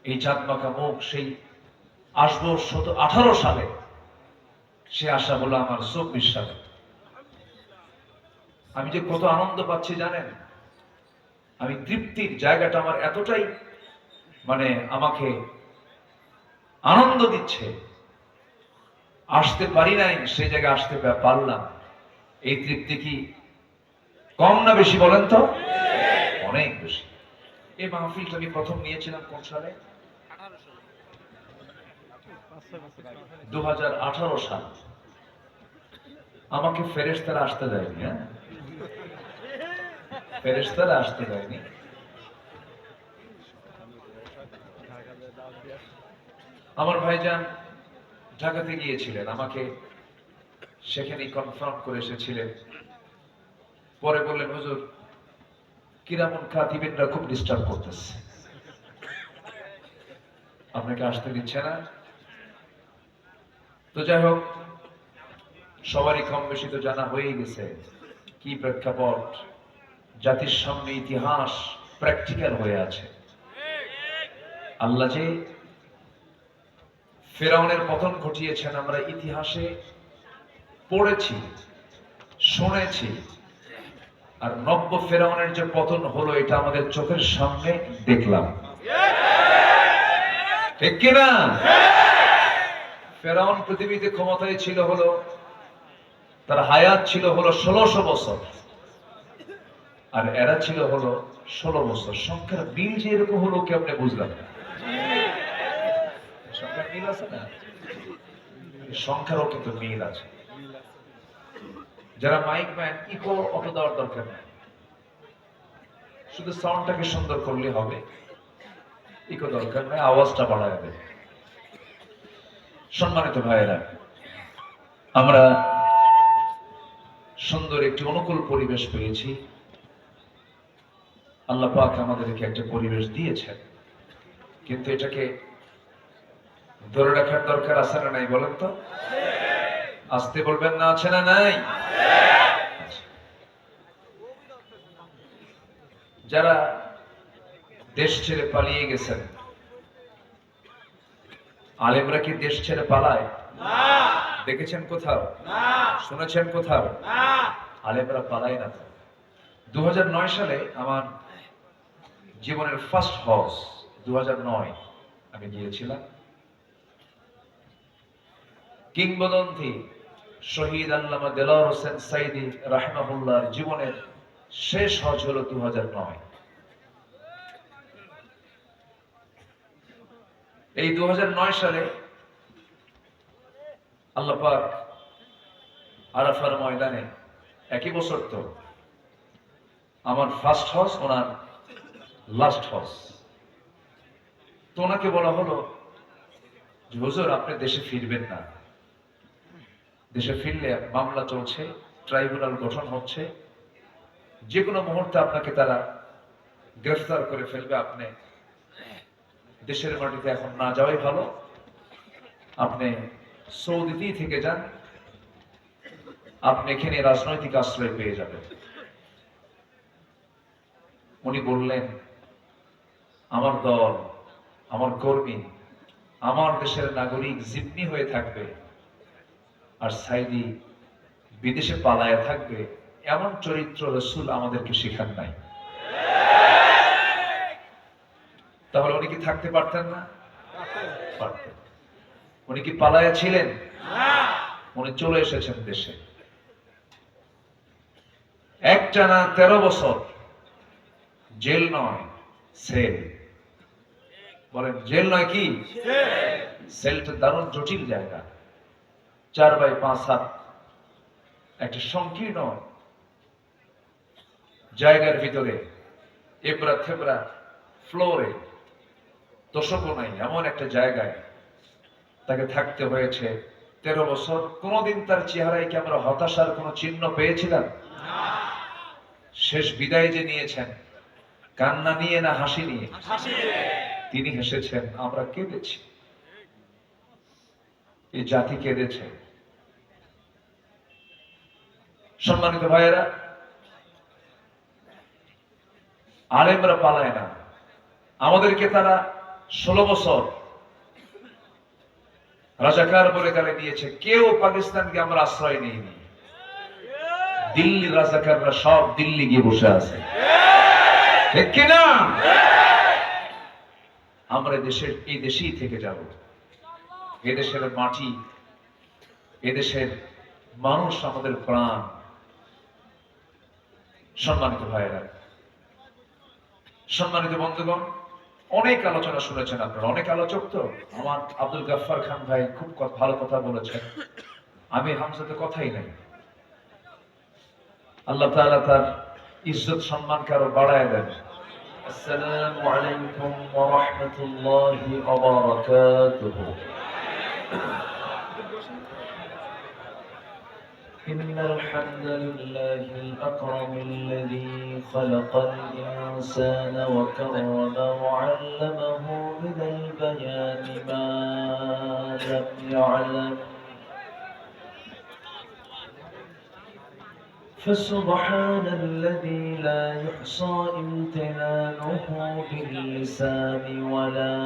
এই চাঁদ মাখা মুখ সেই আসবো 18 সালে, সে আশা হলো আমার 24 সালে। আমি যে কত আনন্দ পাচ্ছি জানেন, আমি তৃপ্তির জায়গাটা আমার এতটাই মানে আমাকে আনন্দ দিচ্ছে, আসতে পারি নাই সেই জায়গায় আসতে পারলাম। এই তৃপ্তি কি কম না বেশি বলেন তো? অনেক বেশি। এই মাহফিলটা আমি প্রথম নিয়েছিলাম কোন সালে? 2018 সাল। আমাকে ফেরেশতারা আসতে দেয়নি। হ্যাঁ, ফেরেশতারা আসতে দেয়নি। আমার ভাইজান ঢাকাতে গিয়েছিলেন, আমাকে সেখানে কনফার্ম করে এসেছিলেন। পরে বললেন, হুজুর কিরামুল কাতিবিনরা খুব ডিস্টার্ব করতেছে, আপনাকে আসতে দিচ্ছে না। তো যাই হোক, সবারই কম বেশি তো জানা হয়েই গেছে কি প্রেক্ষাপট, জাতির সামনে ইতিহাস প্র্যাকটিক্যাল হয়ে আছে। আল্লাহ যে ফেরাউনের পতন ঘটিয়েছেন আমরা ইতিহাসে পড়েছি, শুনেছি, আর নব্য ফেরাউনের যে পতন হলো এটা আমাদের চোখের সামনে দেখলাম, ঠিক কিনা? ফেরাউন পৃথিবীতে ক্ষমতায় ছিল হলো, তার হায়াত ছিল হলো 1600 বছর, আর এরা ছিল হলো 16 বছর। সংখ্যার মিল যে এরকম হলো কেমনে বুঝলাম না। সংখ্যার মিল আছে না, সংখ্যারও কিন্তু মিল আছে। যারা মাইক ম্যান, ইকো অত দেওয়ার দরকার নেই, শুধু সাউন্ডটাকে সুন্দর করলে হবে, ইকো দরকার নেই, আওয়াজটা বাড়ায় দেবে। সম্মানিত ভাইয়েরা, আমরা সুন্দর একটি অনুকূল পরিবেশ পেয়েছি। আল্লাহ পাক আমাদেরকে একটা পরিবেশ দিয়েছেন, কিন্তু এটাকে ধরে রাখার দরকার আছে না নাই বলেন তো? আসতে বলবেন না, আছে না নাই? যারা দেশ ছেড়ে পালিয়ে গেছেন, আলেমরা কি দেশ ছেড়ে পালায়? দেখেছেন কোথাও? শুনেছেন কোথাও? আলেমরা পালায় না। 2009 সালে আমার জীবনের ফার্স্ট হজ, 2009 আমি গিয়েছিলাম। কিংবদন্তি শহীদ আল্লামা দেলোয়ার হোসেন সাইদি রাহিমাহুল্লাহর জীবনের শেষ হজ হলো 2009। এই 2009 সালে আল্লাহ পাক আরাফার ময়দানে, একই বছর তো আমার ফার্স্ট হজ, ওনার লাস্ট হজ। তো ওনাকে বলা হলো যে হুজুর আপনি দেশে ফিরবেন না, দেশে ফিরলে মামলা চলছে, ট্রাইব্যুনাল গঠন হচ্ছে, যে কোনো মুহূর্তে আপনাকে তারা গ্রেফতার করে ফেলবে, আপনি দেশের মাটিতে এখন না যাওয়াই ভালো, আপনি সৌদিতেই থেকে যান, আপনি এখানে রাজনৈতিক আশ্রয় পেয়ে যাবেন। উনি বললেন, আমার দল, আমার কর্মী, আমার দেশের নাগরিক জিম্মি হয়ে থাকবে, আর সাইদি বিদেশে পালায়া থাকবে, এমন চরিত্র রাসূল আমাদেরকে শেখান নাই। তাহলে উনি কি থাকতে পারতেন না? পারতেন। উনি কি পালায়া ছিলেন? উনি চলে এসেছেন দেশে। একটানা 13 বছর জেল নয়, সেল। বলেন জেল নয় কি? সেলটা দারুণ জটিল জায়গা, 4x5 হাত একটা সংকীর্ণ জায়গার ভিতরে, এবড়া থেবড়া ফ্লোরে, তোষকও নাই, এমন একটা জায়গায় তাকে থাকতে হয়েছে 13 বছর। কোনদিন তার চেহারায় কি আমরা হতাশার কোনো চিহ্ন পেয়েছিলাম? শেষ বিদায় যে নিয়েছেন, কান্না নিয়ে না হাসি নিয়ে? তিনি হেসেছেন, আমরা কেঁদেছি, এই জাতি কেঁদেছে। সম্মানিত ভাইয়েরা, আলেমরা পালায় না, আমাদেরকে তারা 16 বছর রাজাকার বলে গালি দিয়েছে, কেউ পাকিস্তানকে আমরা আশ্রয় নেইনি। দিল্লির রাজাকাররা সব দিল্লি গিয়ে বসে আছে, ঠিক কিনা? আমরা এই দেশেই থেকে যাব। এদেশের মাটি, এদেশের মানুষ আমাদের প্রাণ। সম্মানিত ভাইয়েরা, সম্মানিত বন্ধুগণ, অনেক আলোচনা শুনেছেন আপনারা, অনেক আলোচক তো। আমার আব্দুল গাফফার খান ভাই খুব ভালো কথা বলেছেন, আমি হামসাতে কথাই নাই। আল্লাহ তাআলা তার ইজ্জত সম্মানকে আরো বাড়ায় দেন। আসসালামু আলাইকুম ওয়া রাহমাতুল্লাহি ওয়া বারাকাতুহু। إن الحمد لله الأكرم الذي خلق الإنسان وكرمه وعلمه من البيان ما لم يعلم، فسبحان الذي لا يحصى امتنانه باللسان ولا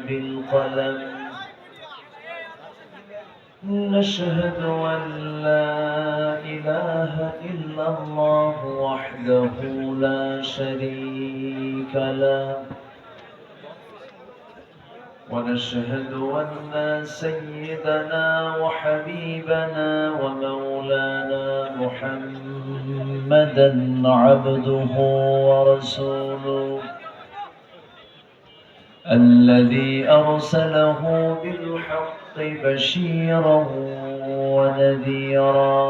بالقلم. نشهد أن لا إله إلا الله وحده لا شريك له، ونشهد أن سيدنا وحبيبنا ومولانا محمدا عبده ورسوله الذي أرسله بالحق بشيرا ونذيرا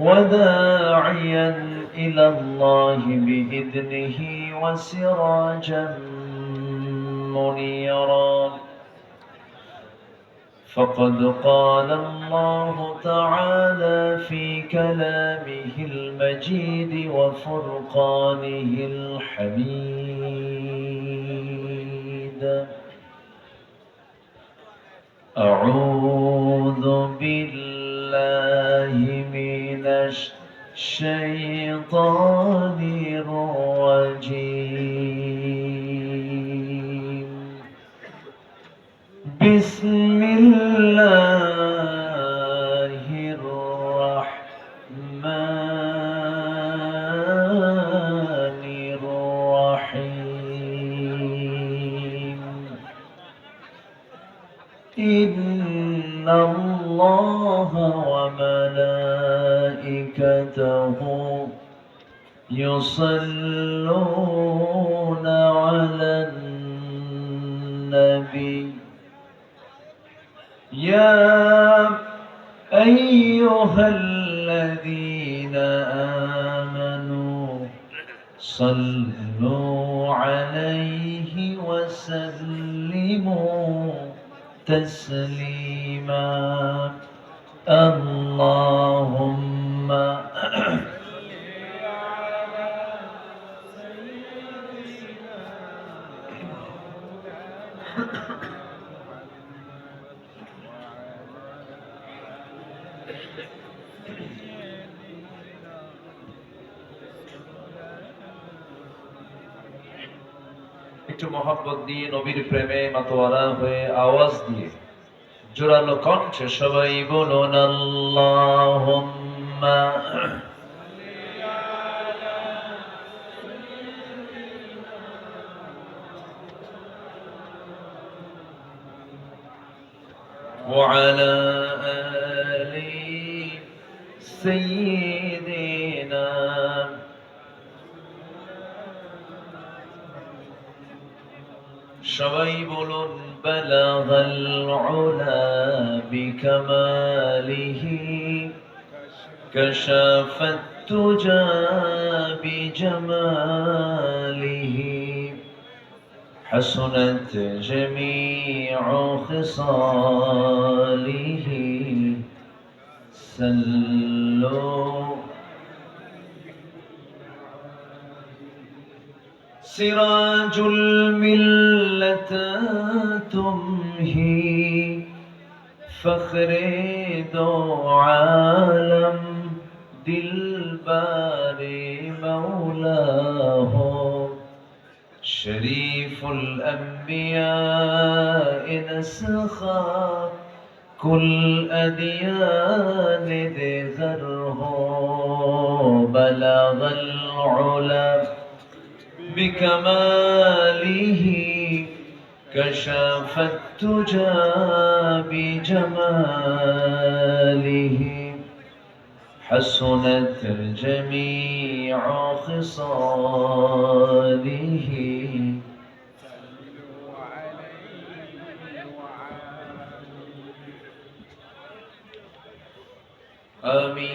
وداعيا إلى الله بإذنه وسراجا منيرا. فقد قال الله تعالى في كلامه المجيد وفرقانه الحميد: أعوذ بالله من الشيطان الرجيم. بسم الله الرحمن الرحيم. إن الله وملائكته يصلون على النبي يا أيها الذين آمنوا صلوا عليه وسلموا تسليما. اللهم একটু মহব্বত দিয়ে নবীর প্রেমে মাতোয়ারা হয়ে আওয়াজ দিয়ে জোরালো কণ্ঠে সবাই বলুন আল্লাহুম্মা وعلى آل سيدنا সবাই বলুন বালাগাল উলা বিকামালিহি কাশাফাত তুজা বিজামালিহি حسنت جميع خصاله صلوا سراج الملة تمهي فخر دو عالم دلبر مولاه شريف الأنبياء نسخا كل أديان ذره بلغ العلا بكماله كشف التجى بجماله حسنت جميع خصاله আমি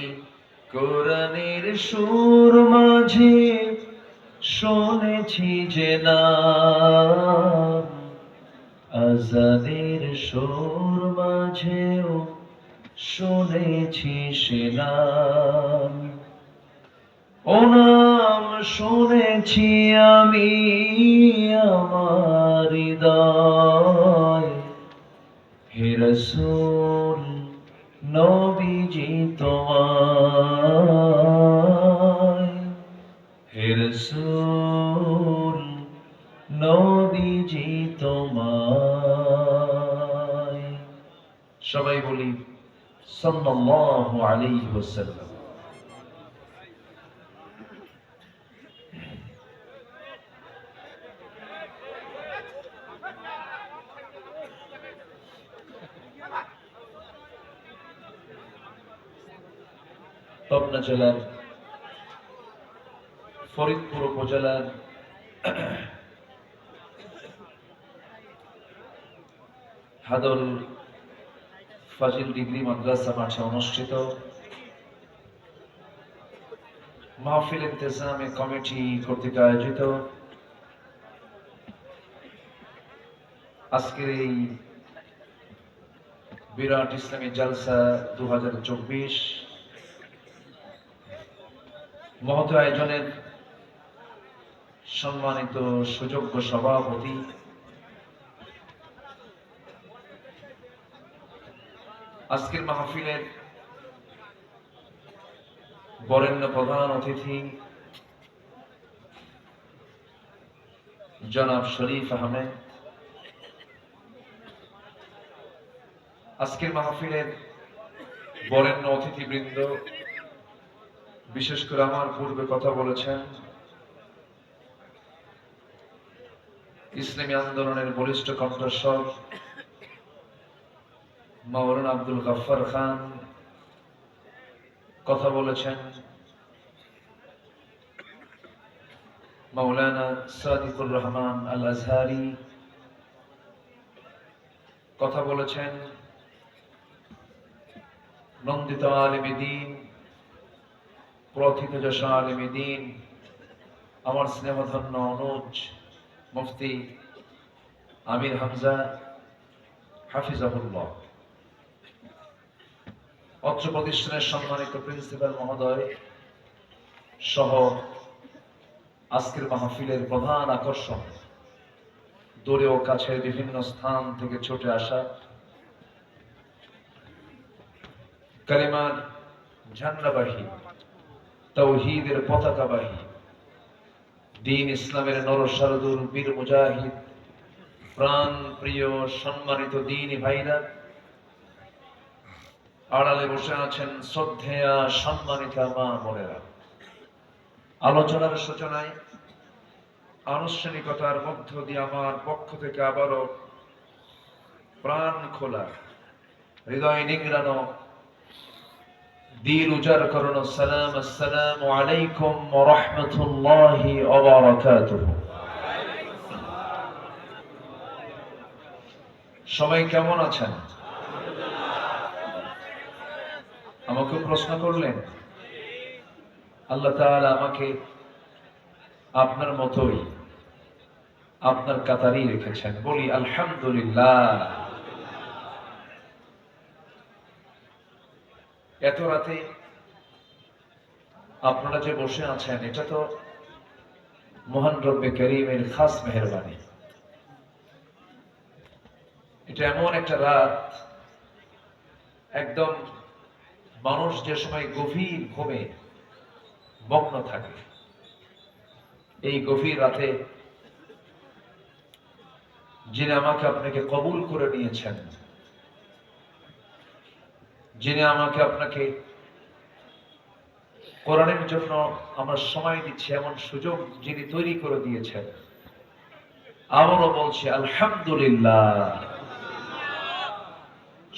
কোরআনের সুর মাঝে শুনেছি যে নাম আজানের সুর মাঝেও শুনেছি সে নাম ও নাম শুনেছি আমি আমার হৃদয় হে রাসূল নবীজি তোমায় হে রাসূল নবীজি তোমায় সবাই বলি সাল্লাল্লাহু আলাইহি ওয়াসাল্লাম। পাবনা জেলার ফরিদপুর উপজেলার হাদল ফাজিল ডিগ্রি মাদ্রাসা মাঠে অনুষ্ঠিত মাহফিল ইন্তেজামে কমিটি কর্তৃক আয়োজিত আজকের এই বিরাট ইসলামী জালসা 2024 মহৎ আয়োজনের সম্মানিত সুযোগ্য সভাপতি আজকের মাহফিলের বরেণ্য প্রধান অতিথি জনাব শরীফ আহমেদ, আজকের মাহফিলের বরেণ্য অতিথিবৃন্দ, বিশেষ করে আমার পূর্বে কথা বলেছেন ইসলামী আন্দোলনের বলিষ্ঠ কণ্ঠস্বর মাওলানা আব্দুল গফফার খান, কথা বলেছেন মাওলানা সাদিকুর রহমান আল আজহারি, কথা বলেছেন নন্দিত আলেমে দ্বীন, প্রথিত যশা আলেমে দ্বীন, আমার স্নেহধন্য অনুজ মুফতি আমির হামজা হাফিজাহুল্লাহ, অত্র প্রতিষ্ঠানের সম্মানিত প্রিন্সিপাল মহোদয় সহ আজকের মাহফিলের প্রধান আকর্ষণ দূরে ও কাছের বিভিন্ন স্থান থেকে ছুটে আসা কালিমার ঝান্ডাবাহী, তাওহীদের পতাকাবাহী, দ্বীন ইসলামের নরসারদুল বীর মুজাহিদ, প্রাণ প্রিয় সম্মানিত দ্বীনি ভাইরা, আড়ালে বসে আছেন শ্রদ্ধেয়া সম্মানিতা মা বোনেরা। আলোচনার সূচনায় আনুষ্ঠানিকতার মধ্য দিয়ে আমার পক্ষ থেকে আবারও প্রাণ খোলা, হৃদয় নিংড়ানো, দিল উজাড় করানো সালাম, আসসালামু আলাইকুম ওয়া রাহমাতুল্লাহি ওয়া বারাকাতুহু। সবাই কেমন আছেন? আমাকে প্রশ্ন করলেন, আল্লাহ তাআলা আমাকে আপনার মতোই আপনার কাতারেই রেখেছেন, বলি আলহামদুলিল্লাহ। এত রাতে আপনারা যে বসে আছেন, এটা তো মহান রব্বে করিমের খাস মেহেরবানি। এটা এমন একটা রাত, একদম মানুষ যে সময় গভীর ঘুমে মগ্ন থাকে, এই গভীর রাতে যিনি আমাকে আপনাকে কবুল করে নিয়েছেন, যিনি আমাকে আপনাকে কোরআনের জন্য আমরা সময় দিচ্ছি এমন সুযোগ যিনি তৈরি করে দিয়েছেন, আবারও বলছি আলহামদুলিল্লাহ।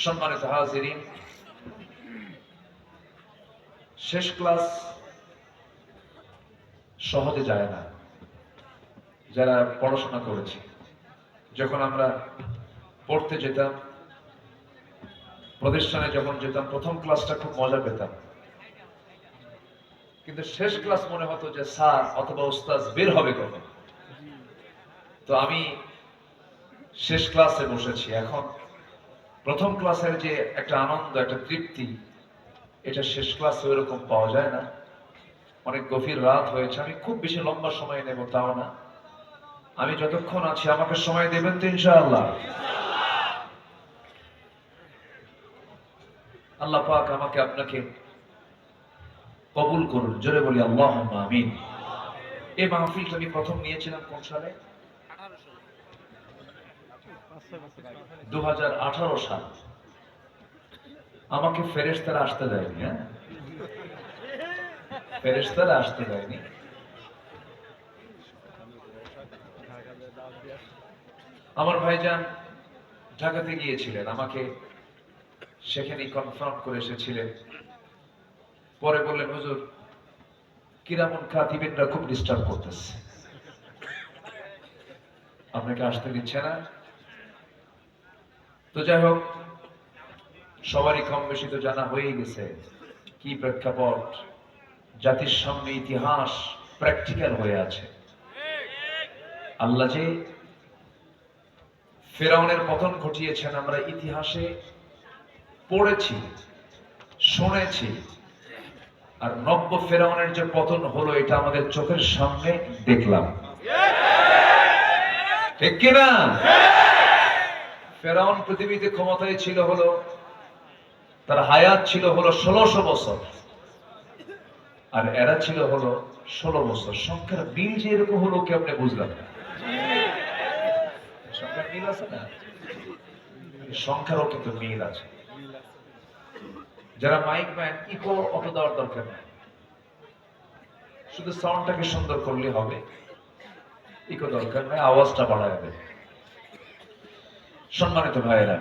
সম্মানিত হাজিরিন, শেষ ক্লাস সহজে যায় না। যারা পড়াশোনা করেছি, যখন আমরা পড়তে যেতাম, প্রতিষ্ঠানে যখন যেতাম, প্রথম ক্লাসটা খুব মজা পেতাম, কিন্তু শেষ ক্লাস মনে হতো যে স্যার অথবা উস্তাদ বের হবে কখন। তো আমি শেষ ক্লাসে বসেছি। এখন প্রথম ক্লাসের যে একটা আনন্দ, একটা তৃপ্তি, এটা শেষ ক্লাসে ওইরকম পাওয়া যায় না। অনেক গভীর রাত হয়েছে, আমি খুব বেশি লম্বা সময় নেব তাও না। আমি যতক্ষণ আছি আমাকে সময় দেবেন তো ইনশাআল্লাহ? আল্লাহ পাক আমাকে আপনাকে কবুল করুন, জোরে বলি আল্লাহুম্মা আমিন। এই মাহফিলটা আমি প্রথম নিয়েছিলাম কোন সালে? 2018 সাল। আমাকে ফেরেশতারা আসতে দেয়নি, হ্যাঁ, ফেরেশতারা আসতে দেয়নি। আমার ভাইজান ঢাকাতে গিয়েছিলেন, আমাকে সেখানে কনফার্ম করে এসেছিলেন। পরে বললেন, হুজুর কিরামুল কাতিবিনরা খুব ডিস্টার্ব করতেছে, আপনাকে আসতে দিচ্ছে না। তো যাই হোক, সবারই কম বেশি তো জানা হয়েই গেছে কি প্রেক্ষাপট, জাতির সামনে ইতিহাস প্র্যাকটিক্যাল হয়ে আছে। আল্লাহ যে ফেরাউনের পতন ঘটিয়েছেন আমরা ইতিহাসে পড়েছি, শুনেছি, আর নব্য ফেরাউনের যে পতন হলো এটা আমাদের চোখের সামনে দেখলাম, ঠিক কিনা? ফেরাউন পৃথিবীতে ক্ষমতায় ছিল হলো, তার হায়াত ছিল হলো 1600 বছর, আর এরা ছিল হলো 16 বছর। সংখ্যার মিল যে এরকম হলো কি আপনি বুঝলাম না? সংখ্যার মিল আছে না? সংখ্যারও কিন্তু মিল আছে। যারা মাইক ম্যান, ইকো অত দেওয়ার দরকার নেই, শুধু সাউন্ডটাকে সুন্দর করলে হবে, ইকো দরকার নেই, আওয়াজটা বাড়ায় দেবে। সম্মানিত ভাইয়েরা,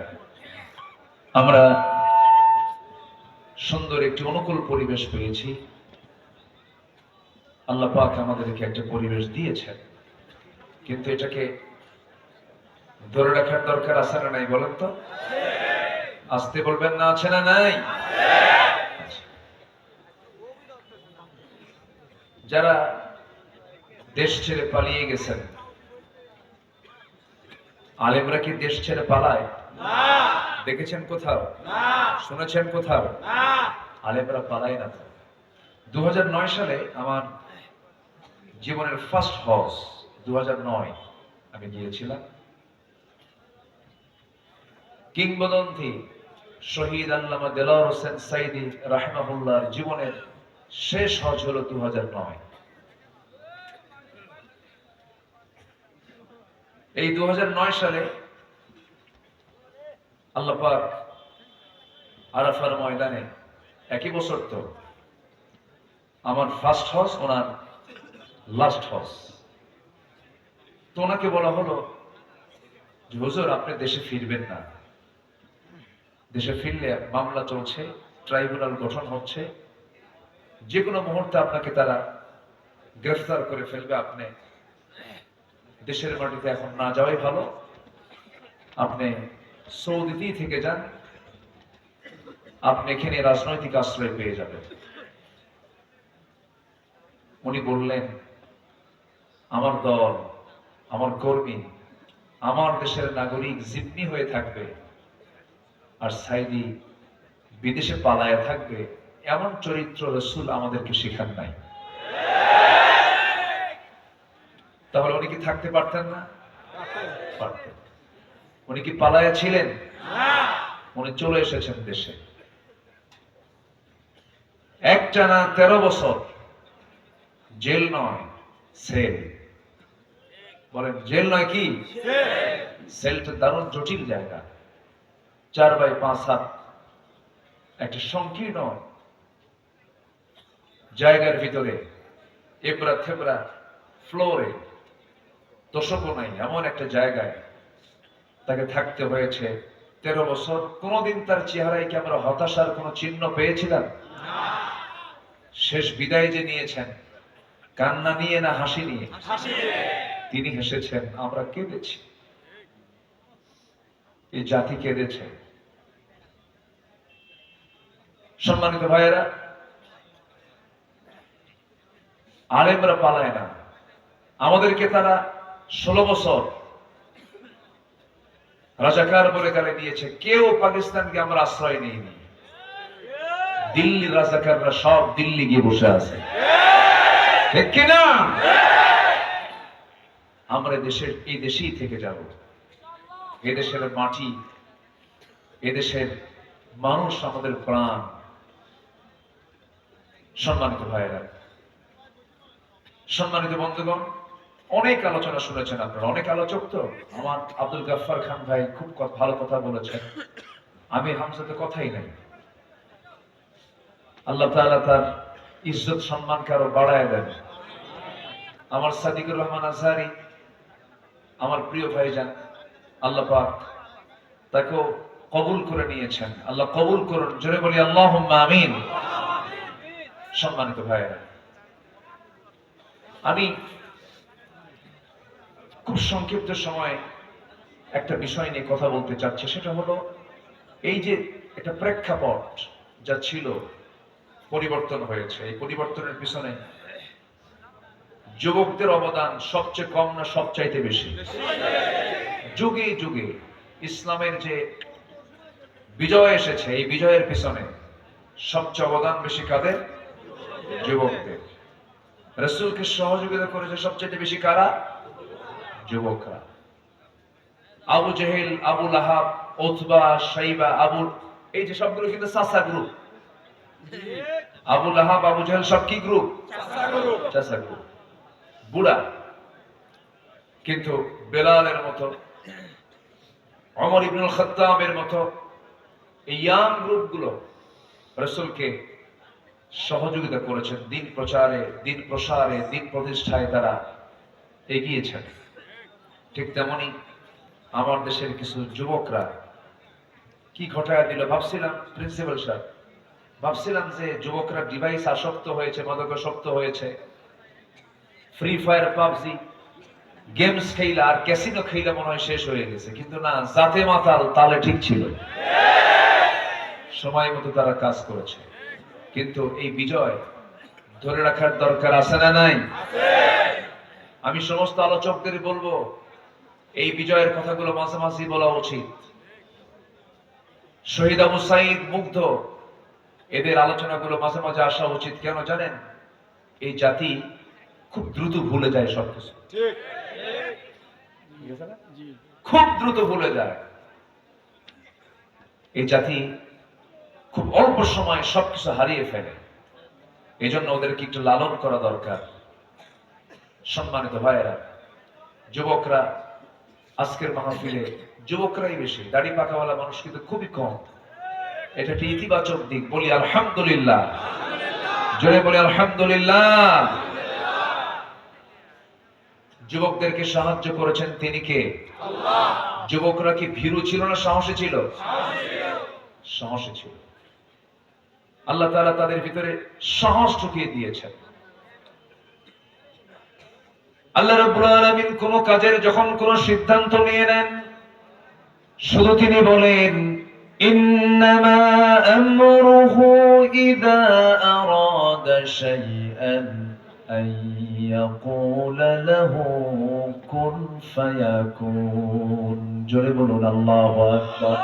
আমরা সুন্দর একটি অনুকূল পরিবেশ পেয়েছি। আল্লাহ পাক আমাদেরকে একটা পরিবেশ দিয়েছেন, কিন্তু এটাকে ধরে রাখার দরকার আছে না নাই বলেন তো? আসতে বলবেন না, আছে না নাই? যারা দেশ ছেড়ে পালিয়ে গেছেন, আলেমরা কি দেশ ছেড়ে পালায়? দেখেছেন কোথাও? শুনেছেন কোথাও? আলেমরা পালায় না। 2009 সালে আমার জীবনের ফার্স্ট হজ, 2009 আমি গিয়েছিলাম। কিংবদন্তি শহীদ আল্লামা দেলোয়ার হোসেন সাইদি রাহিমাহুল্লাহর জীবনের শেষ হজ হলো 2009। এই 2009 সালে আল্লাহ পাক আরাফার ময়দানে, একই বছর তো আমার ফার্স্ট হজ, ওনার লাস্ট হজ। তো ওনাকে বলা হলো যে হুজুর আপনি দেশে ফিরবেন না, দেশে ফিরলে মামলা চলছে, ট্রাইব্যুনাল গঠন হচ্ছে, যে কোনো মুহূর্তে আপনাকে তারা গ্রেফতার করে ফেলবে, আপনি দেশের মাটিতে এখন না যাওয়াই ভালো, আপনি সৌদিতেই থেকে যান, আপনি এখানে রাজনৈতিক আশ্রয় পেয়ে যাবেন। উনি বললেন, আমার দল, আমার কর্মী, আমার দেশের নাগরিক জিম্মি হয়ে থাকবে, আর সাইদি বিদেশে পালায় থাকবে, এমন চরিত্র রাসূল আমাদেরকে শেখান নাই। তাহলে উনি কি থাকতে পারতেন না? পারতেন। উনি কি পালায়া ছিলেন? উনি চলে এসেছেন দেশে। একটানা 13 বছর জেল নয়, সেল। বলেন জেল নয় কি? সেলটা দারুণ জটিল জায়গা, 4x5 হাত একটা সংকীর্ণ জায়গার ভিতরে, এবড়া থেবড়া ফ্লোরে, দোষকও নাই এমন একটা জায়গায় তাকে থাকতে হয়েছে 13 বছর। কোনদিন তার চেহারায় কি আমরা হতাশার কোন চিহ্ন পেয়েছিলাম? শেষ বিদায় যে নিয়েছেন, কান্না নিয়ে না হাসি নিয়ে? তিনি হেসেছেন, আমরা কেঁদেছি, এই জাতি কেঁদেছে। সম্মানিত ভাইয়েরা, আলেমরা পালায় না, আমাদেরকে তারা 16 বছর রাজাকার বলে গালি দিয়েছে, কেউ পাকিস্তানকে আমরা আশ্রয় নিইনি। দিল্লি রাজাকাররা সব দিল্লি গিয়ে বসে আছে, ঠিক কিনা? আমরা এই দেশেই থেকে যাব। এদেশের মাটি, এদেশের মানুষ আমাদের প্রাণ। সম্মানিত ভাইয়েরা, সম্মানিত বন্ধুগণ, অনেক আলোচনা শুনেছেন আপনারা, অনেক আলোচক তো। আমার আব্দুল গাফফার খান ভাই খুব ভালো কথা বলেছেন, আমি হামজাতে কথাই নাই। আল্লাহ তাআলা তার ইজ্জত সম্মানকে আরো বাড়ায় দেন। আমার সাদিকুর রহমান আজহারি, আমার প্রিয় ভাইজান, আল্লাহ পাক তাকেও কবুল করে নিয়েছেন, আল্লাহ কবুল করুন, জোরে বলি আল্লাহুম্মা আমিন। সম্মানিত ভাইয়েরা, আমি খুব সংক্ষিপ্ত সময়ে একটা বিষয় নিয়ে কথা বলতে চাচ্ছি, সেটা হলো এই যে একটা প্রেক্ষাপট যা ছিল পরিবর্তন হয়েছে। এই পরিবর্তনের পিছনে যুবকদের অবদান সবচেয়ে কম না সবচাইতে বেশি? যুগে যুগে ইসলামের যে বিজয় এসেছে, এই বিজয়ের পিছনে সবচেয়ে অবদান বেশি কাদের? যুবকদের। রাসূলকে সহযোগিতা করেছে সবচেয়ে বেশি কারা? যুবকরা। আবু জেহেল, আবু লাহাব, উতবা, শাইবা, এই যে সবগুলো কিন্তু চাচা গ্রুপ। আবু লাহাব, আবু জেহেল সব কি গ্রুপ? চাচা গ্রুপ, বুড়া। কিন্তু বেলালের মতো, ওমর ইবনুল খাত্তাবের মতো এই ইয়াং গ্রুপগুলো রাসূলকে সহযোগিতা করেছেন, দিন প্রচারে, দিন প্রসারে, দিন প্রতিষ্ঠায় তারা এগিয়েছেন। ঠিক তেমনি আমার দেশের কিছু যুবকরা কি ঘটায় দিল ভাবছিলাম, প্রিন্সিপাল সাহেব, ভাবছিলাম যে যুবকরা ডিভাইস আসক্ত হয়েছে, মাদকাসক্ত হয়েছে, ফ্রি ফায়ার, পাবজি গেমস খেলা আর ক্যাসিনো খেলা মনে হয় শেষ হয়ে গেছে, কিন্তু না, জাতে মাতাল, তালে ঠিক ছিল, সময় মতো তারা কাজ করেছে। কিন্তু এই বিজয় ধরে রাখার দরকার আছে না নাই? আমি সমস্ত আলোচকদের বলবো, এই বিজয়ের কথাগুলো মাঝে মাঝে বলা উচিত। শহীদ আবু সাঈদ, মুগ্ধ, এদের আলোচনাগুলো মাঝে মাঝে আসা উচিত। কেন জানেন? এই জাতি খুব দ্রুত ভুলে যায় সবকিছু, খুব দ্রুত ভুলে যায়। এই জাতি খুব অল্প সময় সবকিছু হারিয়ে ফেলে, এই জন্য ওদেরকে একটু লালন করা দরকার। সম্মানিত ভাইয়েরা, যুবকরা আজকের মাহফিলে যুবকরাই বেশি, দাড়ি পাকাওয়ালা মানুষ কিন্তু খুবই কম। এটা একটি ইতিবাচক দিক, বলি আলহামদুলিল্লাহ, জোরে বলি আলহামদুলিল্লাহ। যুবকদেরকে সাহায্য করেছেন তিনি কে? আল্লাহ। যুবকরা কি ভীরু ছিল না সাহসী ছিল? সাহসী ছিল। আল্লাহ তাআলা তাদের ভিতরে সাহস ঢুকিয়ে দিয়েছেন। আল্লাহ রাব্বুল আলামিন কোন কাজের যখন কোন সিদ্ধান্ত নিয়ে নেন, শুধু তিনি বলেন ইন্নামা আমরুহু ইযা আরাদা শাইআন আন ইয়াকুলা লাহু কুন ফায়াকুন। জোরে বলুন আল্লাহু আকবার।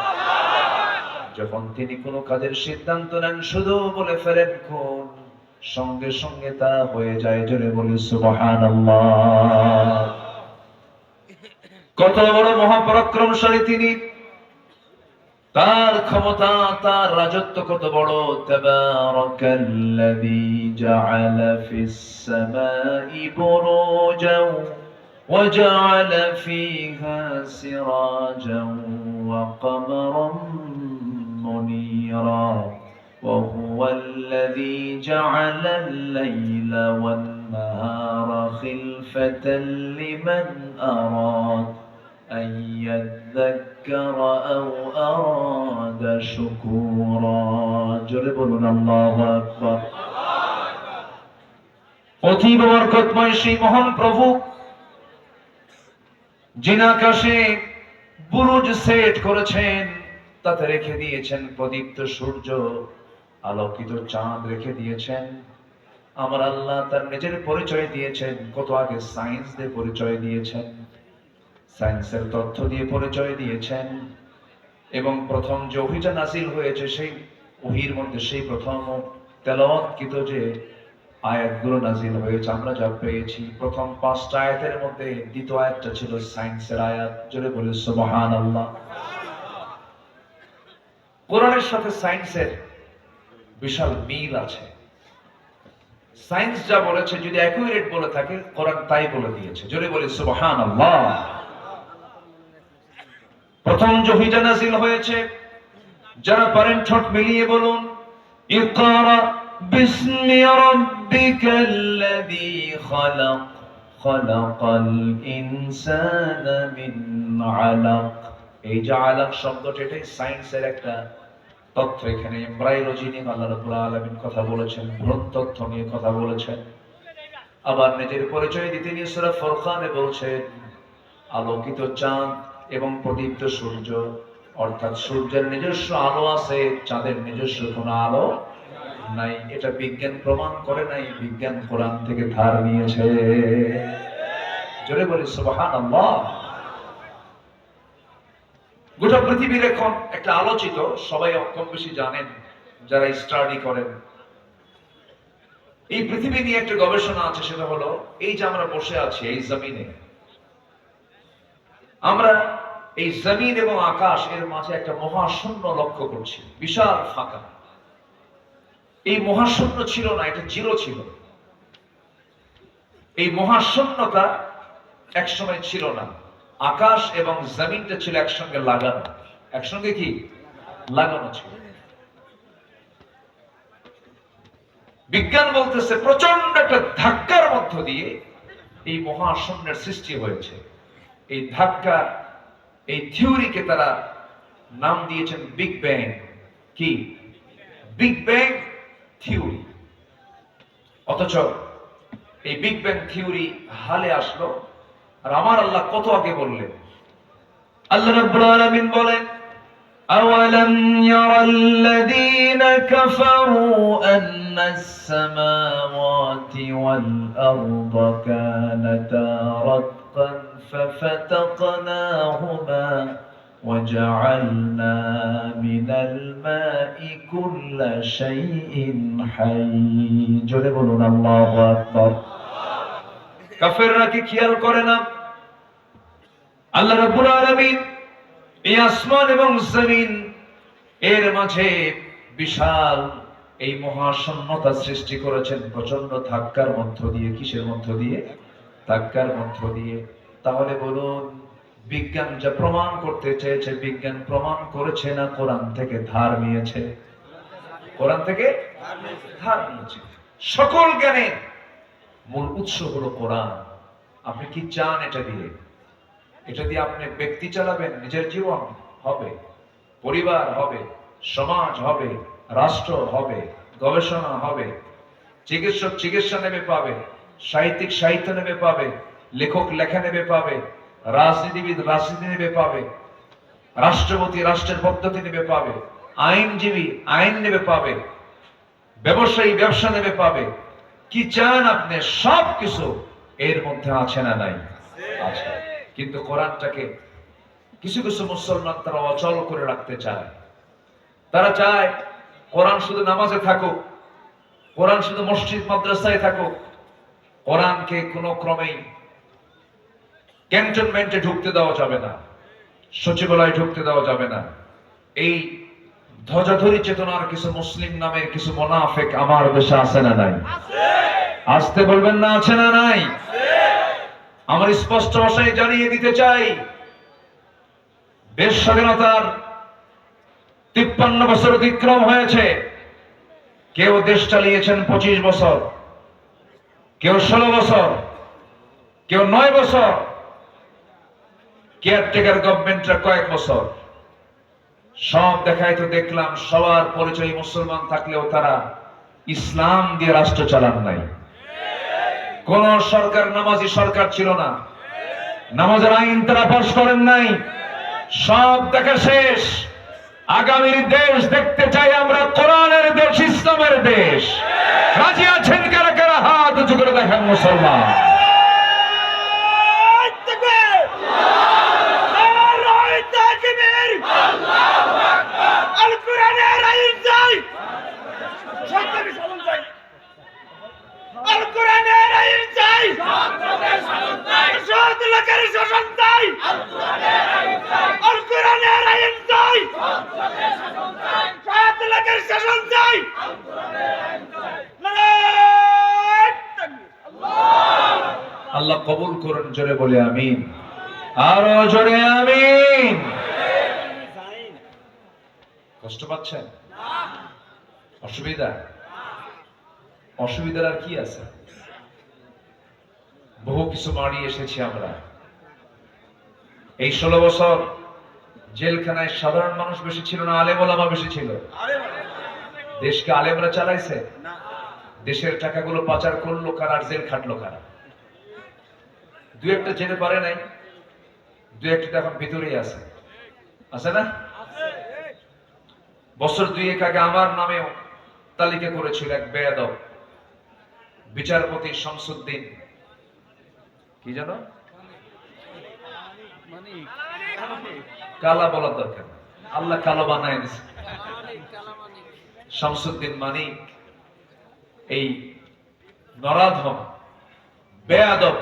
যখন তিনি কোন কাজের সিদ্ধান্ত নেন, শুধু বলে ফেলেন কুন, সঙ্গে সঙ্গে তা হয়ে যায়। জোরে বলি সুবহানাল্লাহ। কত বড় মহাপরাক্রমশালী তিনি, তার ক্ষমতা, তার রাজত্ব কত বড়। তাবারাকাল্লাযী জাআলা ফিস সামাই বুরুজাও وجعل فيها سراجا وقمرا منيرا وهو الذي جعل الليل والنهار خلفة لمن أراد أن يذكر أو أراد شكورا جربنا الله أكبر অতীব বরকতময় সেই মহান প্রভু যিনি আকাশে বুরুজ সেট করেছেন, তাতে রেখে দিয়েছেন প্রদীপ্ত সূর্য, আলোকিত চাঁদ রেখে দিয়েছেন। আমার আল্লাহ তার নিজের পরিচয় দিয়েছেন, কত আগে সায়েন্স দিয়ে পরিচয় দিয়েছেন, সায়েন্সের তথ্য দিয়ে পরিচয় দিয়েছেন। এবং প্রথম যে ওহীটা নাযিল হয়েছে সেই ওহীর মধ্যে সেই প্রথম তেলাওয়াতকৃত যে আয়াতগুলো নাযিল হয়েছে, আমরা যা পেয়েছি প্রথম 5টা আয়াতের মধ্যে দ্বিতীয় আয়াতটা ছিল সায়েন্সের আয়াত। জোরে বলি সুবহানাল্লাহ। কোরআনের সাথে সায়েন্সের বিশাল মিল আছে। সায়েন্স যা বলেছে যদি অ্যাকুরেট বলে থাকে, কোরআন তাই বলে দিয়েছে। জোরে বলি সুবহানাল্লাহ। প্রথম যে ওহীটা নাযিল হয়েছে, যারা পারেন ঠোঁট মিলিয়ে বলুন ইকরা বিসমি রাব্বিকাল্লাযী খালাক খালাকাল ইনসানা মিন আলাক। এই যে আলাক শব্দটা, এটাই সায়েন্সের একটা তথ্য। এখানে এমব্রায়োলজি নিয়ে আল্লাহ রাব্বুল আলামিন কথা বলেছেন, ভ্রূণ তথ্য নিয়ে কথা বলেছেন। আবার নিজের পরিচয় দিতে নিয়ে সূরা ফুরকানে বলছেন আলোকিত চাঁদ এবং প্রদীপ্ত সূর্য, অর্থাৎ সূর্যের নিজস্ব আলো আছে, চাঁদের নিজস্ব কোনো আলো নাই। এটা বিজ্ঞান প্রমাণ করে নাই, বিজ্ঞান কোরআন থেকে ধার নিয়েছে। জোরে বলি সুবহানাল্লাহ। গোটা পৃথিবীর এখন একটা আলোচিত, সবাই কম বেশি জানেন যারা স্টাডি করেন, এই পৃথিবী নিয়ে একটা গবেষণা আছে। সেটা হলো এই যে আমরা বসে আছি এই জমিনে, আমরা এই জমিন এবং আকাশ এর মাঝে একটা মহাশূন্য লক্ষ্য করছি, বিশাল ফাঁকা। এই মহাশূন্য ছিল না, এটা জিরো ছিল। এই মহাশূন্যতা একসময় ছিল না। আকাশ এবং জমিনটা ছিল একসঙ্গে লাগানো, একসঙ্গে কি লাগানো ছিল। বিজ্ঞান বলতেছে প্রচন্ড একটা ধাক্কার মধ্য দিয়ে এই মহাশূন্যের সৃষ্টি হয়েছে। এই ধাক্কা, এই থিওরিকে তারা নাম দিয়েছেন বিগ ব্যাং। কি বিগ ব্যাং থিওরি। অথচ এই বিগ ব্যাং থিওরি হালে আসলো আর আমার আল্লাহ কত আগে বললেন। আল্লাহ রাব্বুল আলামিন বলেন আওয়ালাম ইয়ারাল্লাযীনা কাফারু আন্নাস সামাওয়াতি ওয়াল আরদা কানাতা রাতকান ফাফাতাকনাহুমা وجعلنا من الماء كل شيء حي জোরে বলুন আল্লাহু আকবার। কাফেররা কি খেয়াল করে না আল্লাহ রাব্বুল আলামিন এই আসমান এবং জমিন এর মাঝে বিশাল এই মহাশূন্যতা সৃষ্টি করেছেন প্রচন্ড ধাক্কার মধ্য দিয়ে। কিসের মধ্য দিয়ে? ধাক্কার মধ্য দিয়ে। তাহলে বলুন বিজ্ঞান যা প্রমাণ করতে চেয়েছে, বিজ্ঞান প্রমাণ করেছে না কোরআন থেকে ধার নিয়েছে? কোরআন থেকে ধার নিয়েছে। সকল জ্ঞানের মূল উৎস হলো কোরআন। আপনি কি চান এটা দিয়ে? এটা দিয়ে আপনি ব্যক্তি চালাবেন, নিজের জীবন হবে, পরিবার হবে, সমাজ হবে, রাষ্ট্র হবে, গবেষণা হবে, চিকিৎসক চিকিৎসা নেবে পাবে, সাহিত্যিক সাহিত্য নেবে পাবে, লেখক লেখা নেবে পাবে, রাজনীতিবিদ রাজনীতি নেবে পাবে, রাষ্ট্রপতি রাষ্ট্রের পদ্ধতি নেবে পাবে, আইনজীবী আইন নেবে পাবে, ব্যবসায়ী ব্যবসা নেবে পাবে। কি চান আপনি? সব কিছু এর মধ্যে আছে না নাই? আছে। কিন্তু কোরআনটাকে কিছু কিছু মুসলমান তারা অচল করে রাখতে চায়। তারা চায় কোরআন শুধু নামাজে থাকুক, কোরআন শুধু মসজিদ মাদ্রাসায় থাকুক, কোরআনকে কোনো ক্রমেই ক্যান্টনমেন্টে ঢুকতে দেওয়া যাবে না, সচিবালয়ে ঢুকতে দেওয়া যাবে না। এই ধ্বজাধরী চেতনার কিছু মুসলিম নামের কিছু মুনাফিক আমার দেশে আছে না নাই? আসতে বলবেন না, আছে না নাই? আমার স্পষ্ট ভাষায় জানিয়ে দিতে চাই, দেশ স্বাধীনতার 53 বছর অতিক্রম হয়েছে। কেউ দেশ চালিয়েছেন 25 বছর, কেউ 16 বছর, কেউ 9 বছর, কেয়ারটেকার গভর্নমেন্টরা কয়েক বছর। সব দেখাই তো দেখলাম সবার পরিচয় মুসলমান থাকলেও তারা ইসলাম দিয়ে রাষ্ট্র চালান নাই। কোন সরকার নামাজি সরকার ছিল না, নামাজের আইন তারা পাশ করেন নাই। সব দেখা শেষ। আগামীর দেশ দেখতে চাই আমরা, কোরআনের দেশ, ইসলামের দেশ। রাজি আছেন কারা কারা? হাত উঁচু করে দেখেন মুসলমান। আল্লাহ কবুল করুন, জোরে বলে আমিন। আরো জোরে আমিন। কষ্ট পাচ্ছেন? অসুবিধা? অসুবিধার আর কি আছে? বহু কিছু মারিয়ে এসেছি আমরা। এই 16 বছর জেলখানায় সাধারণ মানুষ বেশি ছিল না, আলেম ওলামা বেশি ছিল? দেশকে আলেমরা চালাইছে? দেশের টাকাগুলো পাচার করলো কারা, আর জেল খাটলো কারা? দু একটা যেতে পারে নাই, দু একটা এখন ভিতরেই আছে, আছে না? বছর 2 আগে আমার নামেও তালিকা করেছিল এক বেয়াদব বিচারপতি শামসুদ্দিন, কি জানো, কালা বলার দরকার, আল্লাহ কালো বানায় দিছে। শামসুদ্দিন মানিক, এই নরাধম বেয়াদব,